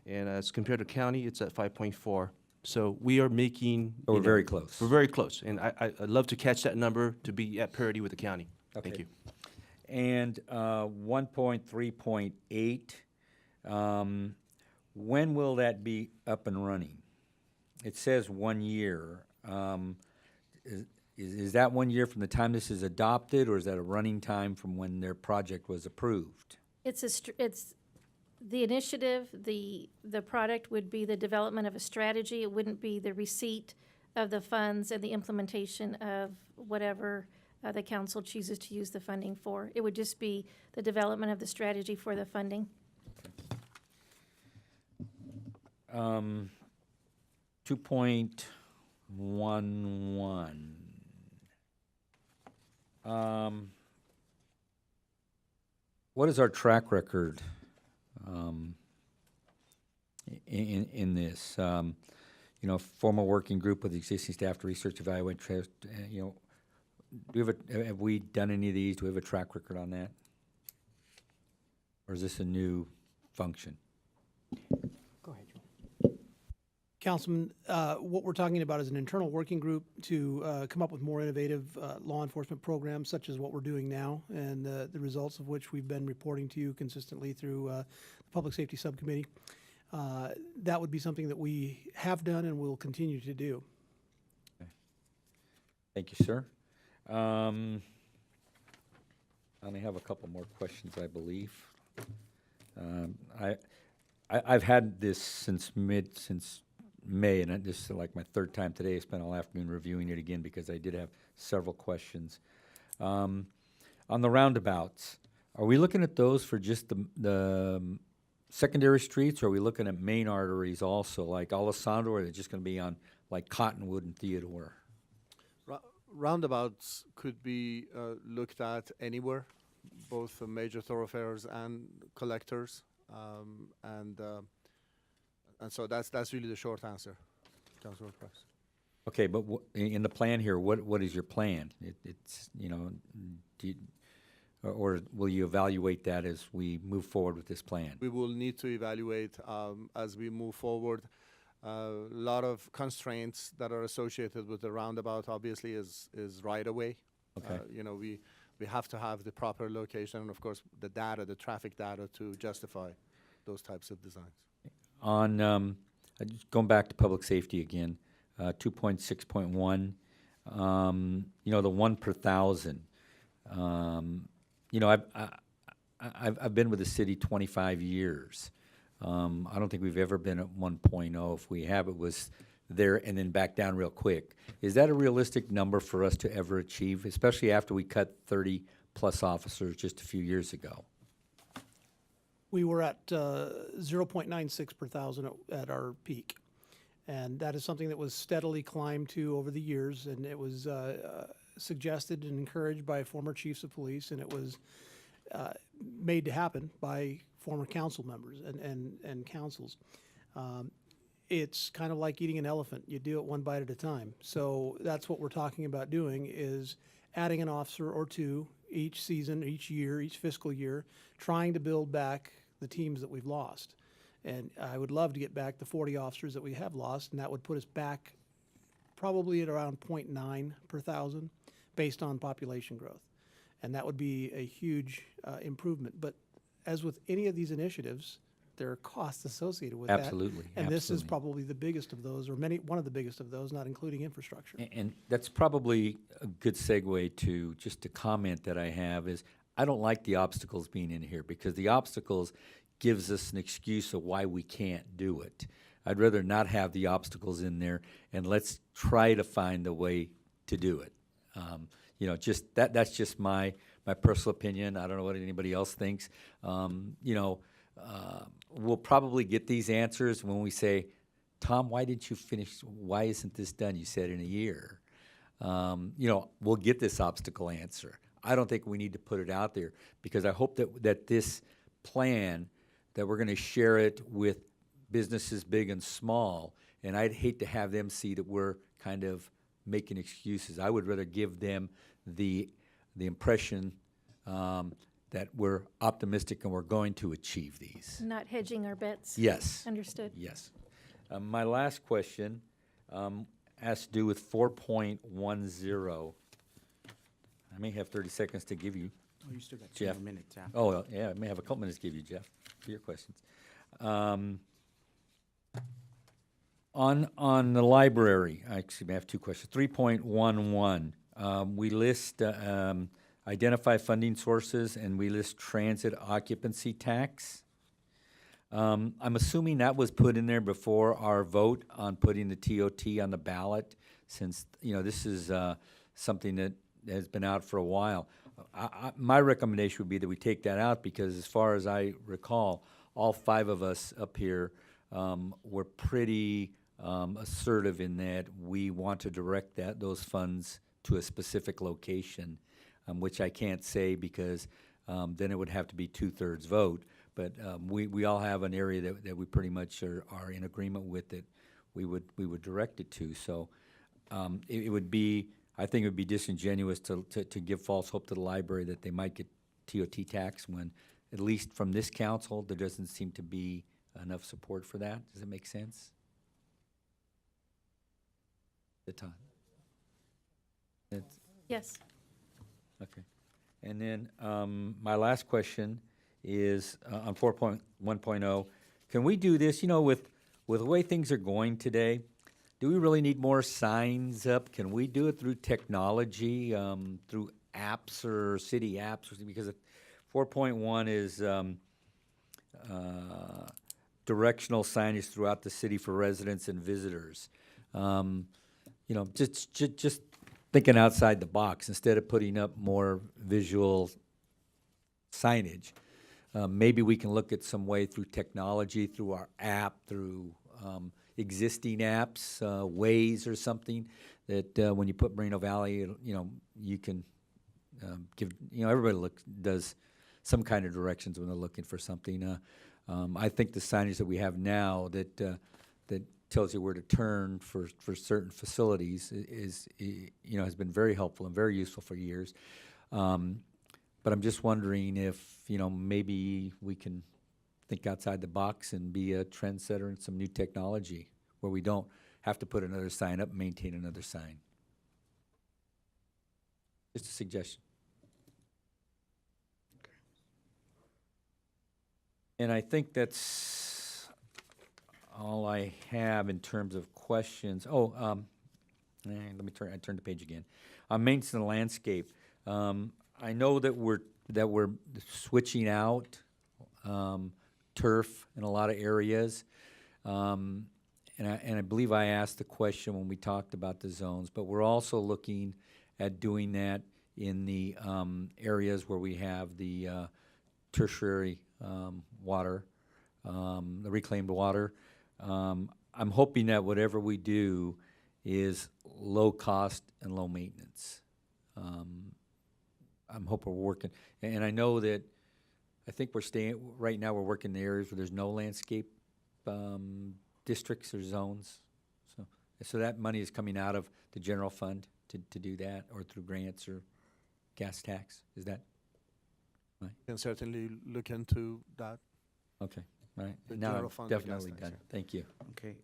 And as compared to county, it's at 5.4. So we are making. Oh, we're very close. We're very close. And I'd love to catch that number to be at parity with the county. Okay. Thank you. And 1.3.8, when will that be up and running? It says 1 year. Is that 1 year from the time this is adopted, or is that a running time from when their project was approved? It's the initiative, the product would be the development of a strategy. It wouldn't be the receipt of the funds and the implementation of whatever the council chooses to use the funding for. It would just be the development of the strategy for the funding. 2.11. What is our track record in this? Formal working group with existing staff to research, evaluate, have we done any of these? Do we have a track record on that? Or is this a new function? Go ahead, Joel. Councilman, what we're talking about is an internal working group to come up with more innovative law enforcement programs, such as what we're doing now, and the results of which we've been reporting to you consistently through the Public Safety Subcommittee. That would be something that we have done and will continue to do. Okay. Thank you, sir. I only have a couple more questions, I believe. I've had this since may, and this is like my third time today, I spent all afternoon reviewing it again because I did have several questions. On the roundabouts, are we looking at those for just the secondary streets, or are we looking at main arteries also, like Alessandro, or are they just gonna be on like Cottonwood and Theodore? Roundabouts could be looked at anywhere, both major thoroughfares and collectors, and so that's really the short answer, Councilor Price. Okay, but in the plan here, what is your plan? It's, you know, do you, or will you evaluate that as we move forward with this plan? We will need to evaluate as we move forward. A lot of constraints that are associated with the roundabout obviously is right away. Okay. You know, we have to have the proper location and of course the data, the traffic data to justify those types of designs. On, just going back to public safety again, 2.6.1, you know, the 1 per 1,000. You know, I've been with the city 25 years. I don't think we've ever been at 1.0. If we have, it was there and then back down real quick. Is that a realistic number for us to ever achieve, especially after we cut 30-plus officers just a few years ago? We were at 0.96 per 1,000 at our peak. And that is something that was steadily climbed to over the years, and it was suggested and encouraged by former chiefs of police, and it was made to happen by former council members and councils. It's kind of like eating an elephant. You do it one bite at a time. So that's what we're talking about doing, is adding an officer or two each season, each year, each fiscal year, trying to build back the teams that we've lost. And I would love to get back the 40 officers that we have lost, and that would put us back probably at around 0.9 per 1,000 based on population growth. And that would be a huge improvement. But as with any of these initiatives, there are costs associated with that. Absolutely. And this is absolutely. probably the biggest of those, or one of the biggest of those, not including infrastructure. And that's probably a good segue to just a comment that I have is, I don't like the obstacles being in here, because the obstacles gives us an excuse of why we can't do it. I'd rather not have the obstacles in there, and let's try to find a way to do it. You know, just that's just my personal opinion. I don't know what anybody else thinks. You know, we'll probably get these answers when we say, Tom, why didn't you finish? Why isn't this done? You said in a year. You know, we'll get this obstacle answer. I don't think we need to put it out there, because I hope that this plan, that we're going to share it with businesses big and small, and I'd hate to have them see that we're kind of making excuses. I would rather give them the impression that we're optimistic and we're going to achieve these. Not hedging our bets? Yes. Understood. Yes. My last question has to do with 4.10. I may have 30 seconds to give you, Oh, you still got 2 Jeff. more minutes after. Oh, well, yeah, I may have a couple minutes to give you, Jeff, for your questions. On the library, actually, I have 2 questions. 3.11, we list identify funding sources, and we list transit occupancy tax. I'm assuming that was put in there before our vote on putting the TOT on the ballot, since, you know, this is something that has been out for a while. My recommendation would be that we take that out, because as far as I recall, all 5 of us up here were pretty assertive in that we want to direct those funds to a specific location, which I can't say because then it would have to be 2/3 vote. But we all have an area that we pretty much are in agreement with, that we would direct it to. So it would be, I think it would be disingenuous to give false hope to the library that they might get TOT tax, when, at least from this council, there doesn't seem to be enough support for that. Does it make sense? The time. Yes. Okay. And then my last question is on 4.1.0. Can we do this, you know, with the way things are going today? Do we really need more signs up? Can we do it through technology, through apps or city apps? Because 4.1 is directional signage throughout the city for residents and visitors. You know, just thinking outside the box, instead of putting up more visual signage. Maybe we can look at some way through technology, through our app, through existing apps, Waze or something, that when you put Moreno Valley, you know, you can give, you know, everybody does some kind of directions when they're looking for something. I think the signage that we have now that that tells you where to turn for certain facilities is, you know, has been very helpful and very useful for years. But I'm just wondering if, you know, maybe we can think outside the box and be a trendsetter in some new technology where we don't have to put another sign up and maintain another sign. Just a suggestion. And I think that's all I have in terms of questions. Oh, let me turn the page again. Maintenance and landscape. I know that we're switching out turf in a lot of areas, and I believe I asked the question when we talked about the zones. But we're also looking at doing that in the areas where we have the tertiary water, the reclaimed water. I'm hoping that whatever we do is low cost and low maintenance. I'm hoping we're working, and I know that I think right now we're working in the areas where there's no landscape districts or zones. So that money is coming out of the general fund to do that, or through grants or gas tax. Is that right? Can certainly look into that. Okay, all right. The Now general I'm fund, the gas definitely tax, done. yeah. Thank you. Okay,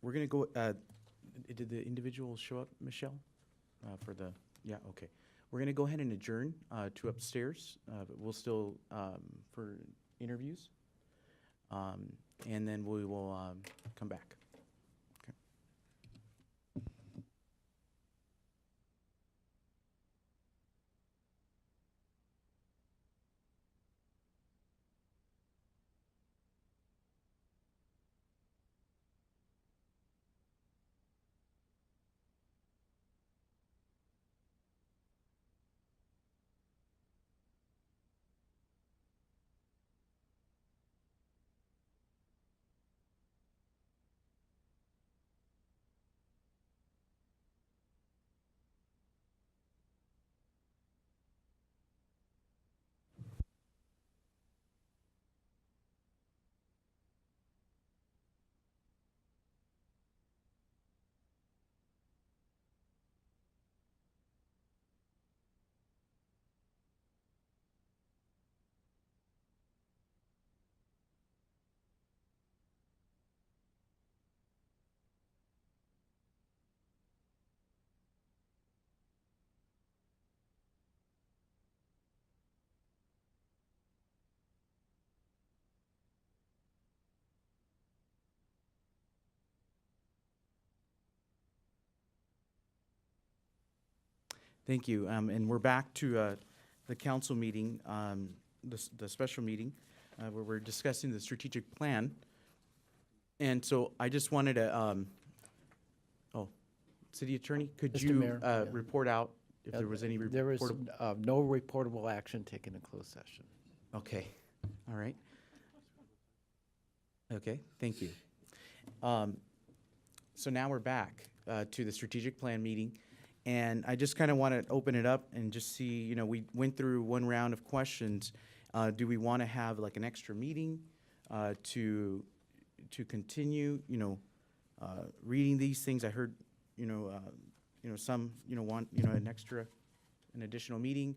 we're gonna go, did the individuals show up, Michelle? For the, yeah, okay. We're gonna go ahead and adjourn to upstairs, but we'll still, for interviews. And then we will come back. Okay. Thank you. And we're back to the council meeting, the special meeting, where we're discussing the strategic plan. And so I just wanted to, City Attorney, could Mr. you Mayor, yeah. report out if there was any There was reportable? no reportable action taken in closed session. Okay, all right. Okay, thank you. So now we're back to the strategic plan meeting. And I just kind of want to open it up and just see, you know, we went through one round of questions. Do we want to have like an extra meeting to continue, you know, reading these things? I heard, some, want, an additional meeting,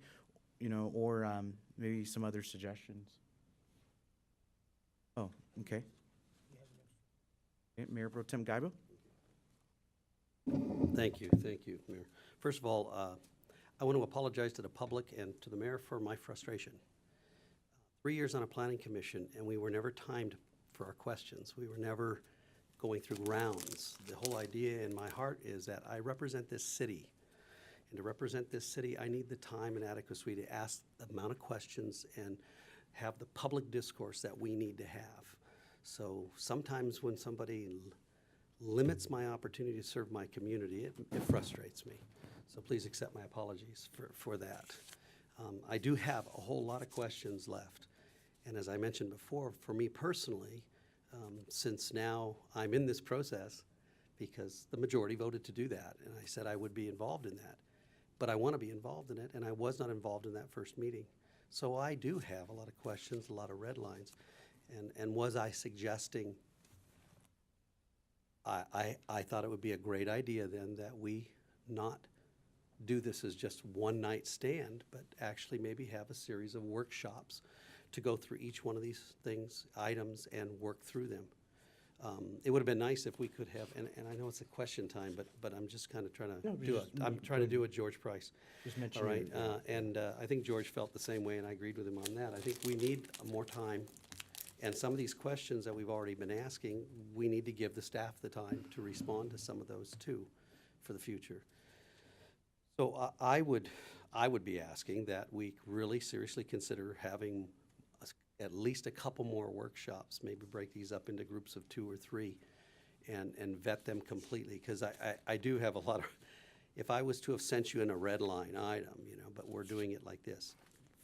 or maybe some other suggestions. Oh, okay. Okay, Mayor Pro Tem Gaibo? Thank you, Mayor. First of all, I want to apologize to the public and to the mayor for my frustration. 3 years on a planning commission, and we were never timed for our questions. We were never going through rounds. The whole idea in my heart is that I represent this city. And to represent this city, I need the time and adequacy to ask the amount of questions and have the public discourse that we need to have. So sometimes when somebody limits my opportunity to serve my community, it frustrates me. So please accept my apologies for that. I do have a whole lot of questions left. And as I mentioned before, for me personally, since now I'm in this process, because the majority voted to do that, and I said I would be involved in that. But I want to be involved in it, and I was not involved in that first meeting. So I do have a lot of questions, a lot of red lines. And was I suggesting, I thought it would be a great idea then that we not do this as just one night stand, but actually maybe have a series of workshops to go through each one of these things, items, and work through them. It would have been nice if we could have, and I know it's a question time, but I'm just kind of trying to do it. I'm trying to do it George Price. Just mention All right, it. I think George felt the same way, and I agreed with him on that. I think we need more time, and some of these questions that we've already been asking, we need to give the staff the time to respond to some of those too for the future. So I would be asking that we really seriously consider having at least a couple more workshops, maybe break these up into groups of 2 or 3 and vet them completely. Because I do have a lot of, if I was to have sent you in a red line item, you know, but we're doing it like this.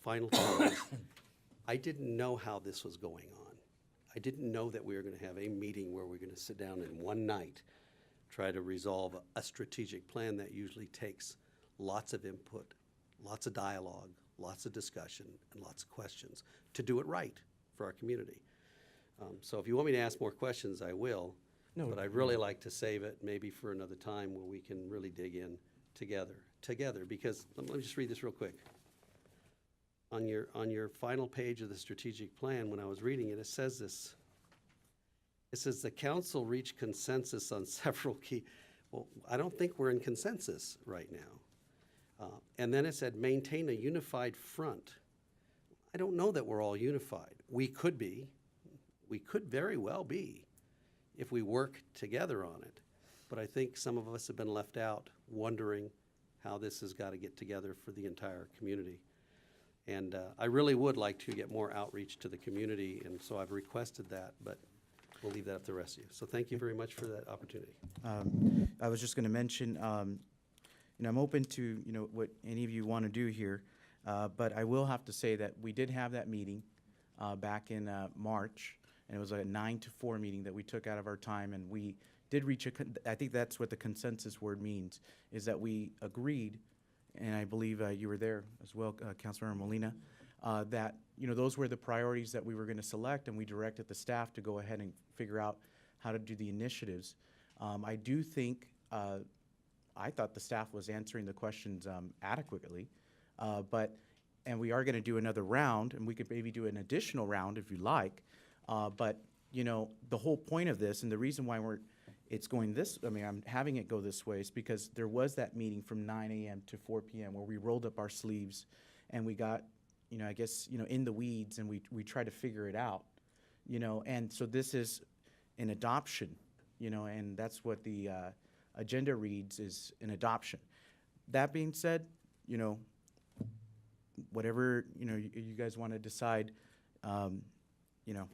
Final thing is, I didn't know how this was going on. I didn't know that we were going to have a meeting where we're going to sit down in one night, try to resolve a strategic plan that usually takes lots of input, lots of dialogue, lots of discussion, and lots of questions to do it right for our community. So if you want me to ask more questions, I will. No, but I'd really like to save it maybe for another time where we can really dig in together. Because let me just read this real quick. On your final page of the strategic plan, when I was reading it, it says this. It says the council reached consensus on several key. Well, I don't think we're in consensus right now. And then it said, maintain a unified front. I don't know that we're all unified. We could be. We could very well be if we work together on it. But I think some of us have been left out wondering how this has got to get together for the entire community. And I really would like to get more outreach to the community, and so I've requested that, but we'll leave that up to the rest of you. So thank you very much for that opportunity. I was just going to mention, you know, I'm open to, you know, what any of you want to do here, but I will have to say that we did have that meeting back in March, and it was a 9 to 4 meeting that we took out of our time, and we did reach I think that's what the consensus word means, is that we agreed, and I believe you were there as well, Councilmember Molina, that, you know, those were the priorities that we were going to select, and we directed the staff to go ahead and figure out how to do the initiatives. I do think I thought the staff was answering the questions adequately, and we are going to do another round, and we could maybe do an additional round if you like. But you know, the whole point of this, and the reason why it's going this, I mean, I'm having it go this way, is because there was that meeting from 9 a.m. to 4 p.m. where we rolled up our sleeves, and we got, you know, I guess, you know, in the weeds, and we tried to figure it out, you know. And so this is an adoption, you know, and that's what the agenda reads, is an adoption. That being said, you know, whatever, you know, you guys want to decide, you know,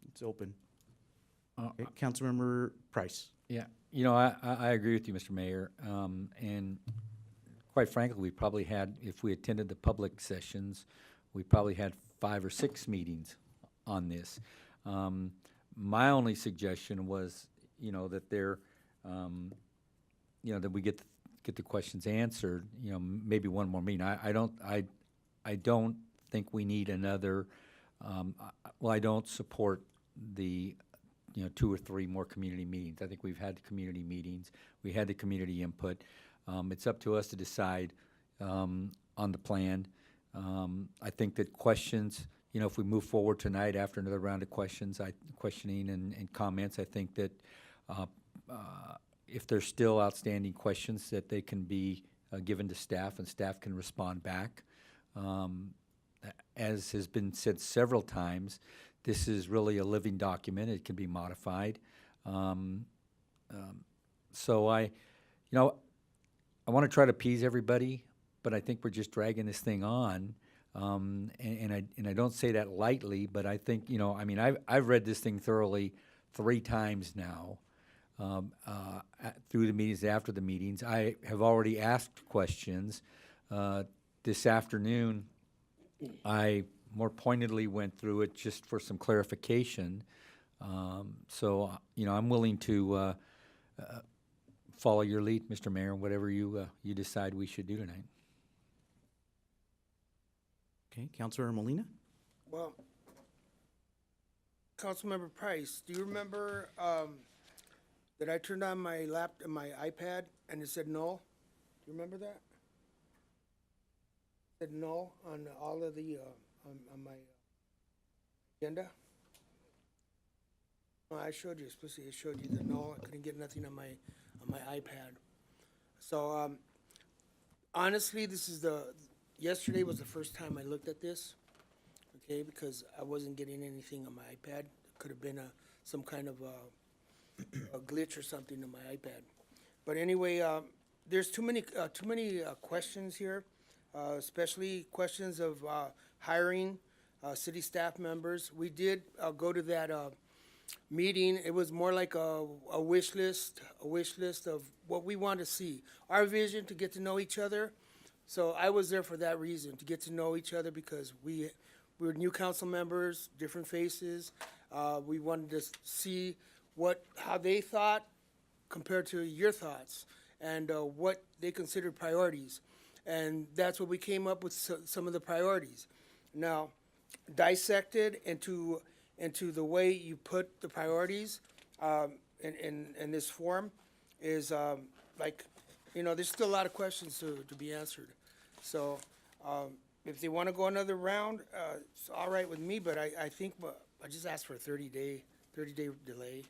it's open. Okay, Councilmember Price. Yeah, you know, I agree with you, Mr. Mayor, and quite frankly, we probably had, if we attended the public sessions, we probably had 5 or 6 meetings on this. My only suggestion was, you know, that there, you know, that we get the questions answered, you know, maybe one more meeting. I don't think we need another, well, I don't support the, you know, 2 or 3 more community meetings. I think we've had the community meetings. We had the community input. It's up to us to decide on the plan. I think that questions, you know, if we move forward tonight after another round of questioning and comments, I think that if there's still outstanding questions, that they can be given to staff, and staff can respond back. As has been said several times, this is really a living document. It can be modified. So I want to try to appease everybody, but I think we're just dragging this thing on. And I don't say that lightly, but I think, you know, I mean, I've read this thing thoroughly 3 times now, through the meetings, after the meetings. I have already asked questions. This afternoon, I more pointedly went through it just for some clarification. So, you know, I'm willing to follow your lead, Mr. Mayor, whatever you decide we should do tonight. Okay, Councilor Molina? Well, Councilmember Price, do you remember that I turned on my my iPad and it said null? Do you remember that? It said null on all of the on my agenda. Oh, I showed you explicitly. It showed you the null. I couldn't get nothing on my iPad. So honestly, this is yesterday was the first time I looked at this, okay, because I wasn't getting anything on my iPad. It could have been some kind of a glitch or something on my iPad. But anyway, there's too many questions here, especially questions of hiring city staff members. We did go to that meeting. It was more like a wish list of what we want to see. Our vision to get to know each other. So I was there for that reason, to get to know each other, because we were new council members, different faces. We wanted to see how they thought compared to your thoughts, and what they considered priorities. And that's what we came up with, some of the priorities. Now, dissected into the way you put the priorities in this form is like, you know, there's still a lot of questions to be answered. So if they want to go another round, it's all right with me, but I think I just asked for a 30-day delay,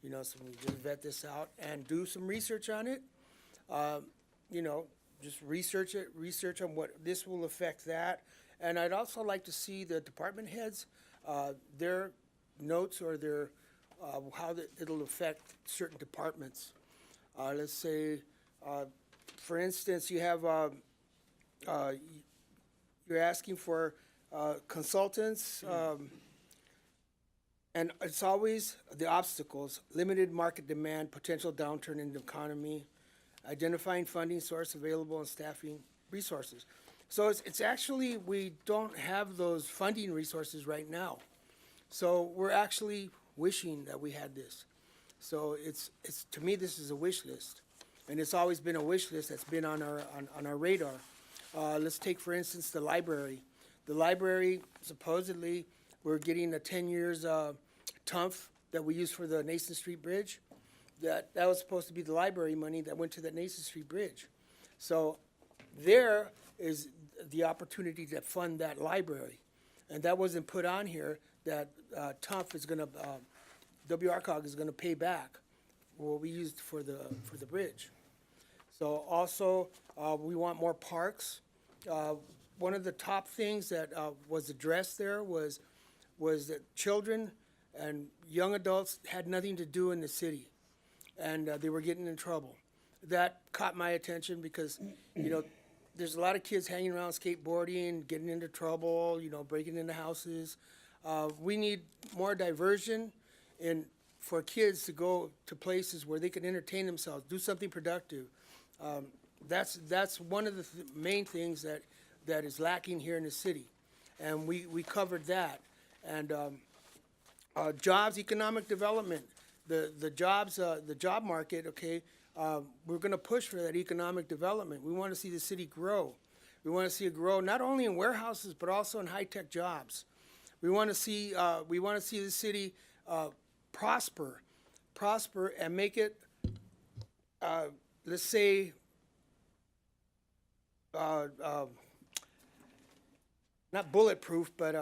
you know, so we just vet this out and do some research on it. You know, just research on what this will affect that. And I'd also like to see the department heads, their notes or their how it'll affect certain departments. Let's say, for instance, you have you're asking for consultants, and it's always the obstacles: limited market demand, potential downturn in the economy, identifying funding source available, and staffing resources. So it's actually, we don't have those funding resources right now. So we're actually wishing that we had this. So it's to me, this is a wish list, and it's always been a wish list that's been on our radar. Let's take, for instance, the library. The library, supposedly, we're getting a 10 years TUMF that we use for the Nason Street Bridge. That was supposed to be the library money that went to the Nason Street Bridge. So there is the opportunity to fund that library, and that wasn't put on here. That TUMF is going to, WRCOG is going to pay back what we used for the bridge. So also, we want more parks. One of the top things that was addressed there was that children and young adults had nothing to do in the city, and they were getting in trouble. That caught my attention because, you know, there's a lot of kids hanging around skateboarding, getting into trouble, you know, breaking into houses. We need more diversion for kids to go to places where they can entertain themselves, do something productive. That's one of the main things that is lacking here in the city, and we covered that. And jobs, economic development, the job market. Okay, we're going to push for that economic development. We want to see the city grow. We want to see it grow not only in warehouses but also in high-tech jobs. We want to see the city prosper, and make it, let's say, not bulletproof, but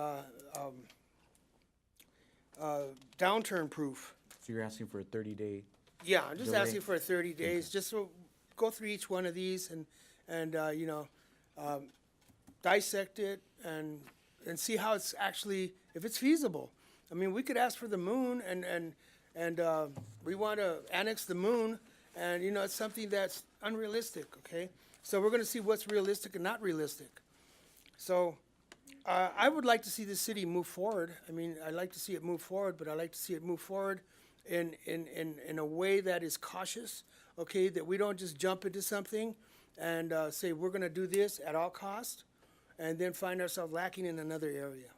downturn proof. So you're asking for a 30-day? Yeah, I'm just delay? asking for 30 days, just so go through each one of these and you know, dissect it and see how it's actually, if it's feasible. I mean, we could ask for the moon, and we want to annex the moon, and you know, it's something that's unrealistic. Okay, so we're going to see what's realistic and not realistic. So I would like to see the city move forward. I mean, I like to see it move forward, but I like to see it move forward in a way that is cautious, okay, that we don't just jump into something and say we're going to do this at all costs and then find ourselves lacking in another area.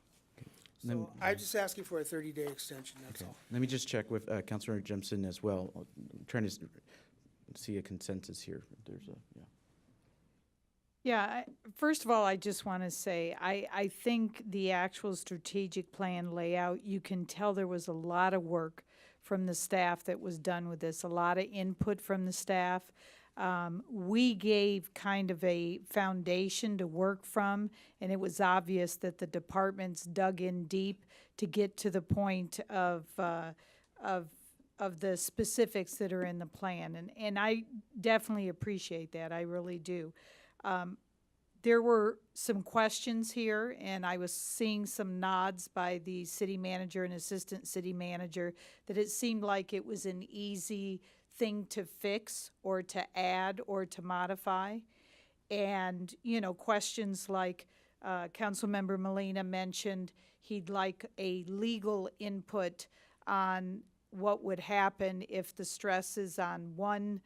So I'm just asking for a 30-day extension, that's all. Let me just check with Councilor Jemison as well. I'm trying to see a consensus here. There's a, yeah. Yeah, first of all, I just want to say, I think the actual strategic plan layout, you can tell there was a lot of work from the staff that was done with this, a lot of input from the staff. We gave kind of a foundation to work from, and it was obvious that the departments dug in deep to get to the point of the specifics that are in the plan, and I definitely appreciate that. I really do. There were some questions here, and I was seeing some nods by the city manager and assistant city manager that it seemed like it was an easy thing to fix or to add or to modify. And, you know, questions like Councilmember Molina mentioned he'd like a legal input on what would happen if the stress is on one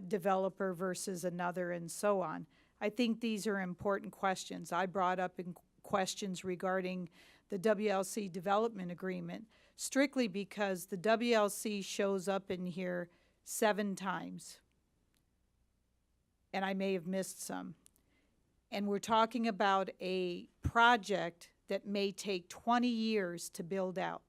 developer versus another and so on. I think these are important questions. I brought up in questions regarding the WLC development agreement strictly because the WLC shows up in here 7 times. And I may have missed some. And we're talking about a project that may take 20 years to build out.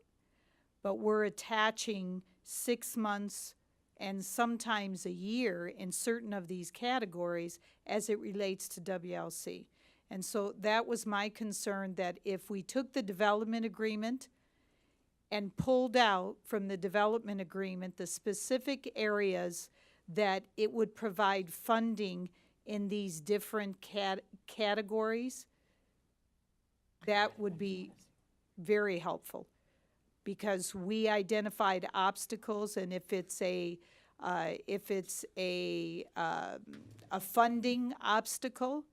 But we're attaching 6 months and sometimes a year in certain of these categories as it relates to WLC. And so that was my concern, that if we took the development agreement and pulled out from the development agreement the specific areas that it would provide funding in these different categories, that would be very helpful. Because we identified obstacles, and if it's a funding obstacle,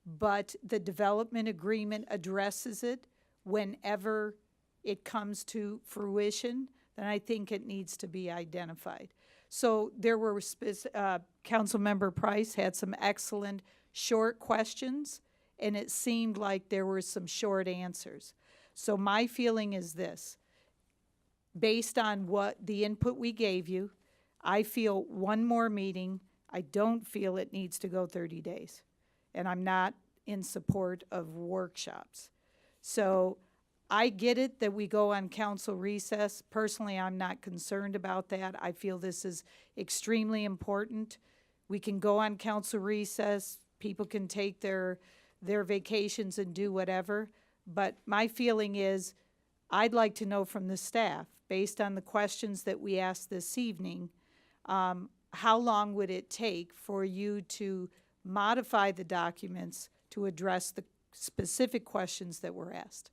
but the development agreement addresses it whenever it comes to fruition, then I think it needs to be identified. So there were Councilmember Price had some excellent short questions, and it seemed like there were some short answers. So my feeling is this. Based on what the input we gave you, I feel one more meeting. I don't feel it needs to go 30 days. And I'm not in support of workshops. So I get it that we go on council recess. Personally, I'm not concerned about that. I feel this is extremely important. We can go on council recess. People can take their vacations and do whatever. But my feeling is I'd like to know from the staff, based on the questions that we asked this evening, how long would it take for you to modify the documents to address the specific questions that were asked?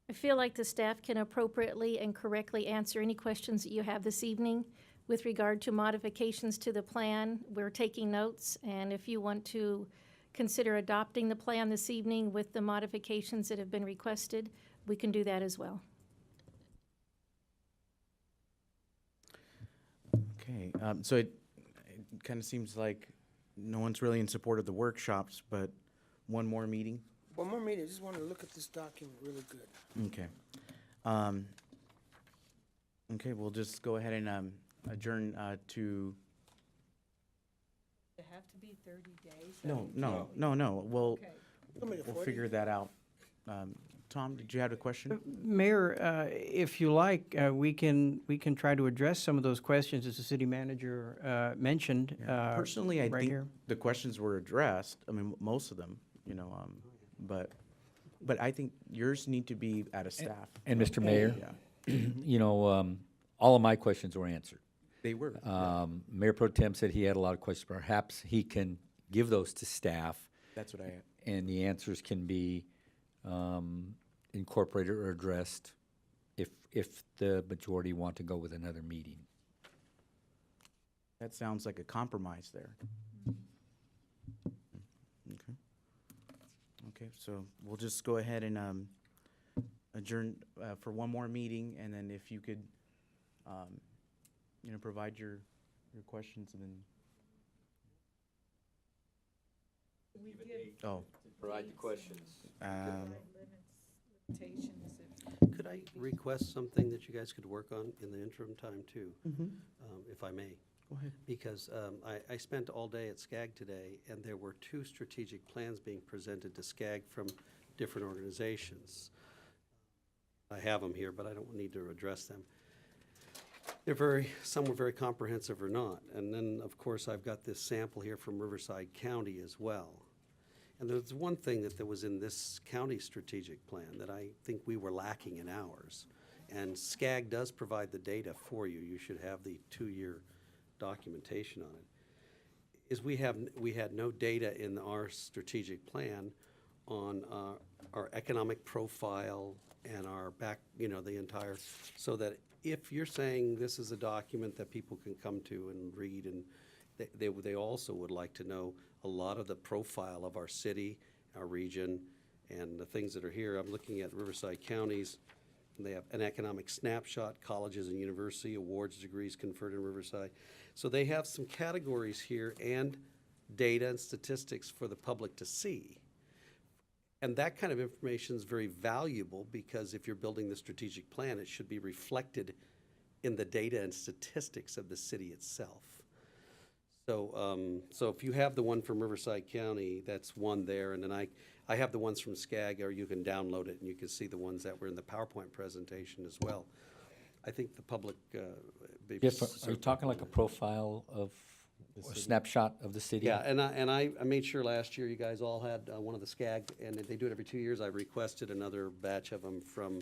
I feel like the staff can appropriately and correctly answer any questions that you have this evening with regard to modifications to the plan. We're taking notes, and if you want to consider adopting the plan this evening with the modifications that have been requested, we can do that as well. Okay, so it kind of seems like no one's really in support of the workshops, but one more meeting? One more meeting, I just want to look at this document really good. Okay. Okay, we'll just go ahead and adjourn to... It have to be 30 days? No. We'll Okay. we'll figure that out. Tom, did you have a question? Mayor, if you like, we can try to address some of those questions as the city manager mentioned. Personally, I right think here. the questions were addressed. I mean, most of them, you know, but I think yours need to be at a staff. And Mr. Mayor, Yeah. you know, all of my questions were answered. They were. Mayor Pro Tem said he had a lot of questions. Perhaps he can give those to staff. That's what I... And the answers can be incorporated or addressed if the majority want to go with another meeting. That sounds like a compromise there. Okay. Okay, so we'll just go ahead and adjourn for one more meeting, and then if you could, provide your questions, and then. Oh. Provide the questions. Could I request something that you guys could work on in the interim time too, if I may? Go ahead. Because I spent all day at SCAG today, and there were 2 strategic plans being presented to SCAG from different organizations. I have them here, but I don't need to address them. Some were very comprehensive or not. And then, of course, I've got this sample here from Riverside County as well. And there's one thing that was in this county strategic plan that I think we were lacking in ours. And SCAG does provide the data for you. You should have the 2-year documentation on it. Is we had no data in our strategic plan on our economic profile and our the entire, so that if you're saying this is a document that people can come to and read, and they also would like to know a lot of the profile of our city, our region, and the things that are here. I'm looking at Riverside County's, and they have an economic snapshot, colleges and university awards, degrees conferred in Riverside. So they have some categories here and data and statistics for the public to see. And that kind of information is very valuable, because if you're building the strategic plan, it should be reflected in the data and statistics of the city itself. So, so if you have the one from Riverside County, that's one there, and then I have the ones from SCAG, or you can download it and you can see the ones that were in the PowerPoint presentation as well. I think the public, Are you talking like a profile of, or snapshot of the city? Yeah, and I made sure last year you guys all had one of the SCAG, and they do it every 2 years. I requested another batch of them from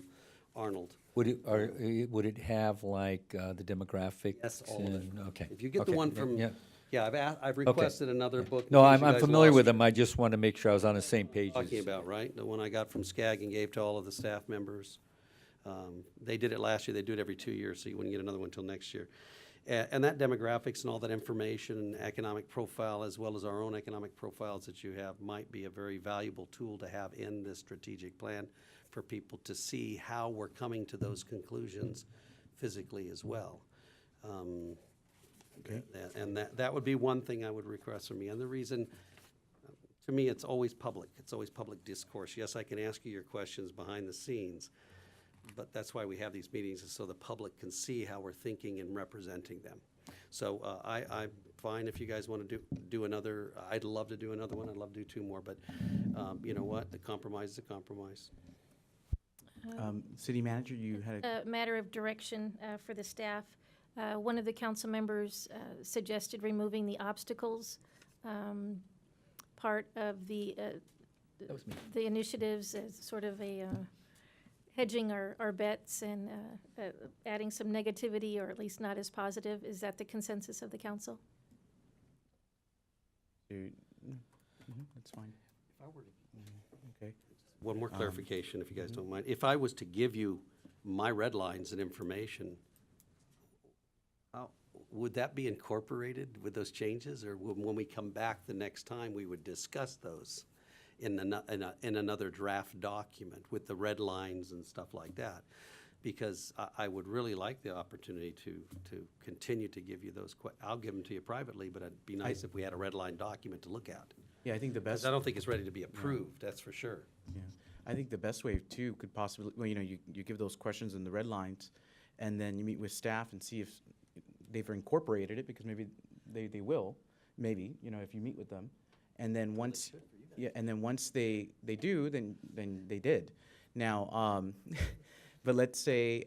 Arnold. Would it have like the demographics? Yes, all of it. Okay. If you get the one from, I've Okay. requested another book. No, in case you I'm guys familiar lost with them. I just want to make sure I was on the same page. Talking about, right? The one I got from SCAG and gave to all of the staff members. They did it last year. They do it every 2 years, so you wouldn't get another one until next year. And that demographics and all that information and economic profile, as well as our own economic profiles that you have, might be a very valuable tool to have in this strategic plan for people to see how we're coming to those conclusions physically as well. Okay. And that would be one thing I would request from you. And the reason, to me, it's always public. It's always public discourse. Yes, I can ask you your questions behind the scenes, but that's why we have these meetings, is so the public can see how we're thinking and representing them. So I'm fine if you guys want to do another. I'd love to do another one. I'd love to do 2 more, but you know what? The compromise is a compromise. City Manager, you had A matter of direction for the staff. One of the council members suggested removing the obstacles part of the initiatives as sort of a hedging our bets and adding some negativity, or at least not as positive. Is that the consensus of the council? That's fine. If I were to, okay. One more clarification, if you guys don't mind. If I was to give you my red lines and information, would that be incorporated with those changes, or when we come back the next time, we would discuss those in another draft document with the red lines and stuff like that? Because I would really like the opportunity to continue to give you those. I'll give them to you privately, but it'd be nice if we had a red line document to look at. Yeah, I think the best. I don't think it's ready to be approved. That's for sure. Yeah, I think the best way too could possibly, well, you give those questions in the red lines, and then you meet with staff and see if they've incorporated it, because maybe they will, maybe, if you meet with them, and then once, once they do, then they did. Now, but let's say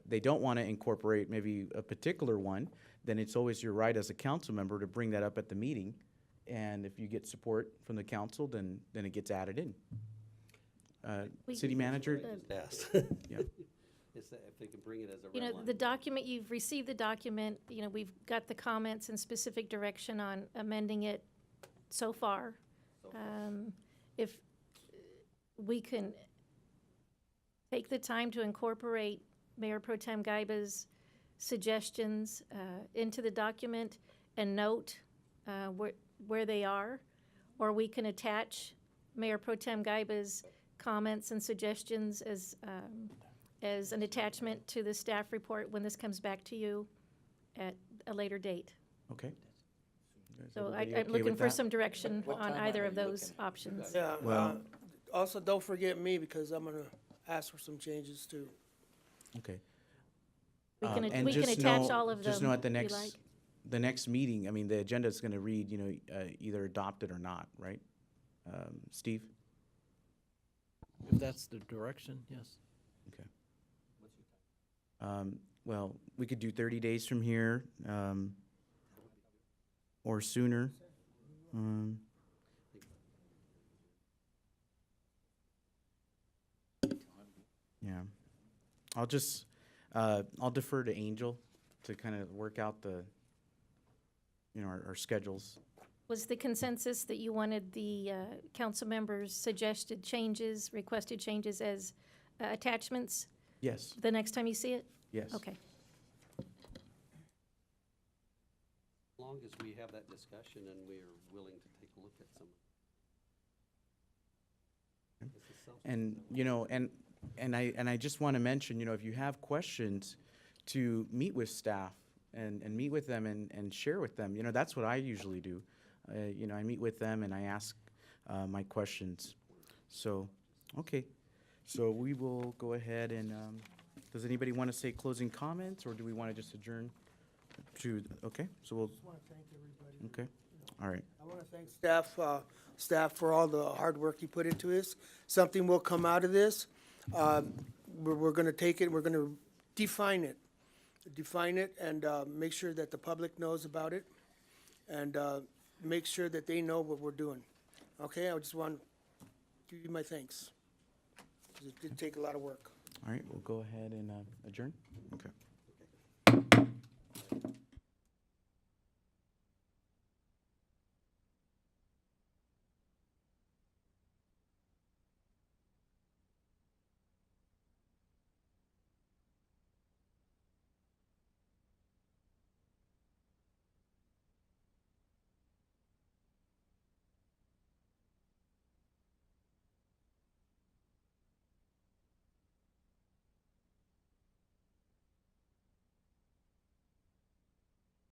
they don't want to incorporate maybe a particular one, then it's always your right as a council member to bring that up at the meeting, and if you get support from the council, then it gets added in. City Manager? Yes. Yeah. Is that if they can bring it as a red line. The document, you've received the document, we've got the comments and specific direction on amending it so far. If we can take the time to incorporate Mayor Pro Tem Gaiba's suggestions into the document and note where they are, or we can attach Mayor Pro Tem Gaiba's comments and suggestions as an attachment to the staff report when this comes back to you at a later date. Okay. So everybody I'm okay looking with for that? some direction What on timeline either are of you those options. Yeah, Well- also, don't forget me, because I'm gonna ask for some changes too. Okay. We can, And we can just attach know- all of them Just know at the if you like. next meeting, I mean, the agenda is gonna read, either adopted or not, right? Steve? If that's the direction, yes. Okay. Well, we could do 30 days from here, or sooner. Yeah. I'll defer to Angel to kind of work out our schedules. Was the consensus that you wanted the council members' suggested changes, requested changes as attachments Yes, the next time you see it? yes. Okay. As long as we have that discussion and we're willing to take a look at some. This is self- And I just want to mention, if you have questions, to meet with staff and meet with them and share with them. That's what I usually do. I meet with them and I ask my questions. So, okay. So we will go ahead and, does anybody want to say closing comments, or do we want to just adjourn to, okay, so we'll, Just wanna thank everybody. okay, all right. I wanna thank staff for all the hard work you put into this. Something will come out of this. We're gonna take it, we're gonna define it and, make sure that the public knows about it, and, make sure that they know what we're doing. Okay, I just want to give you my thanks. 'Cause it did take a lot of work. All right, we'll go ahead and adjourn. Okay.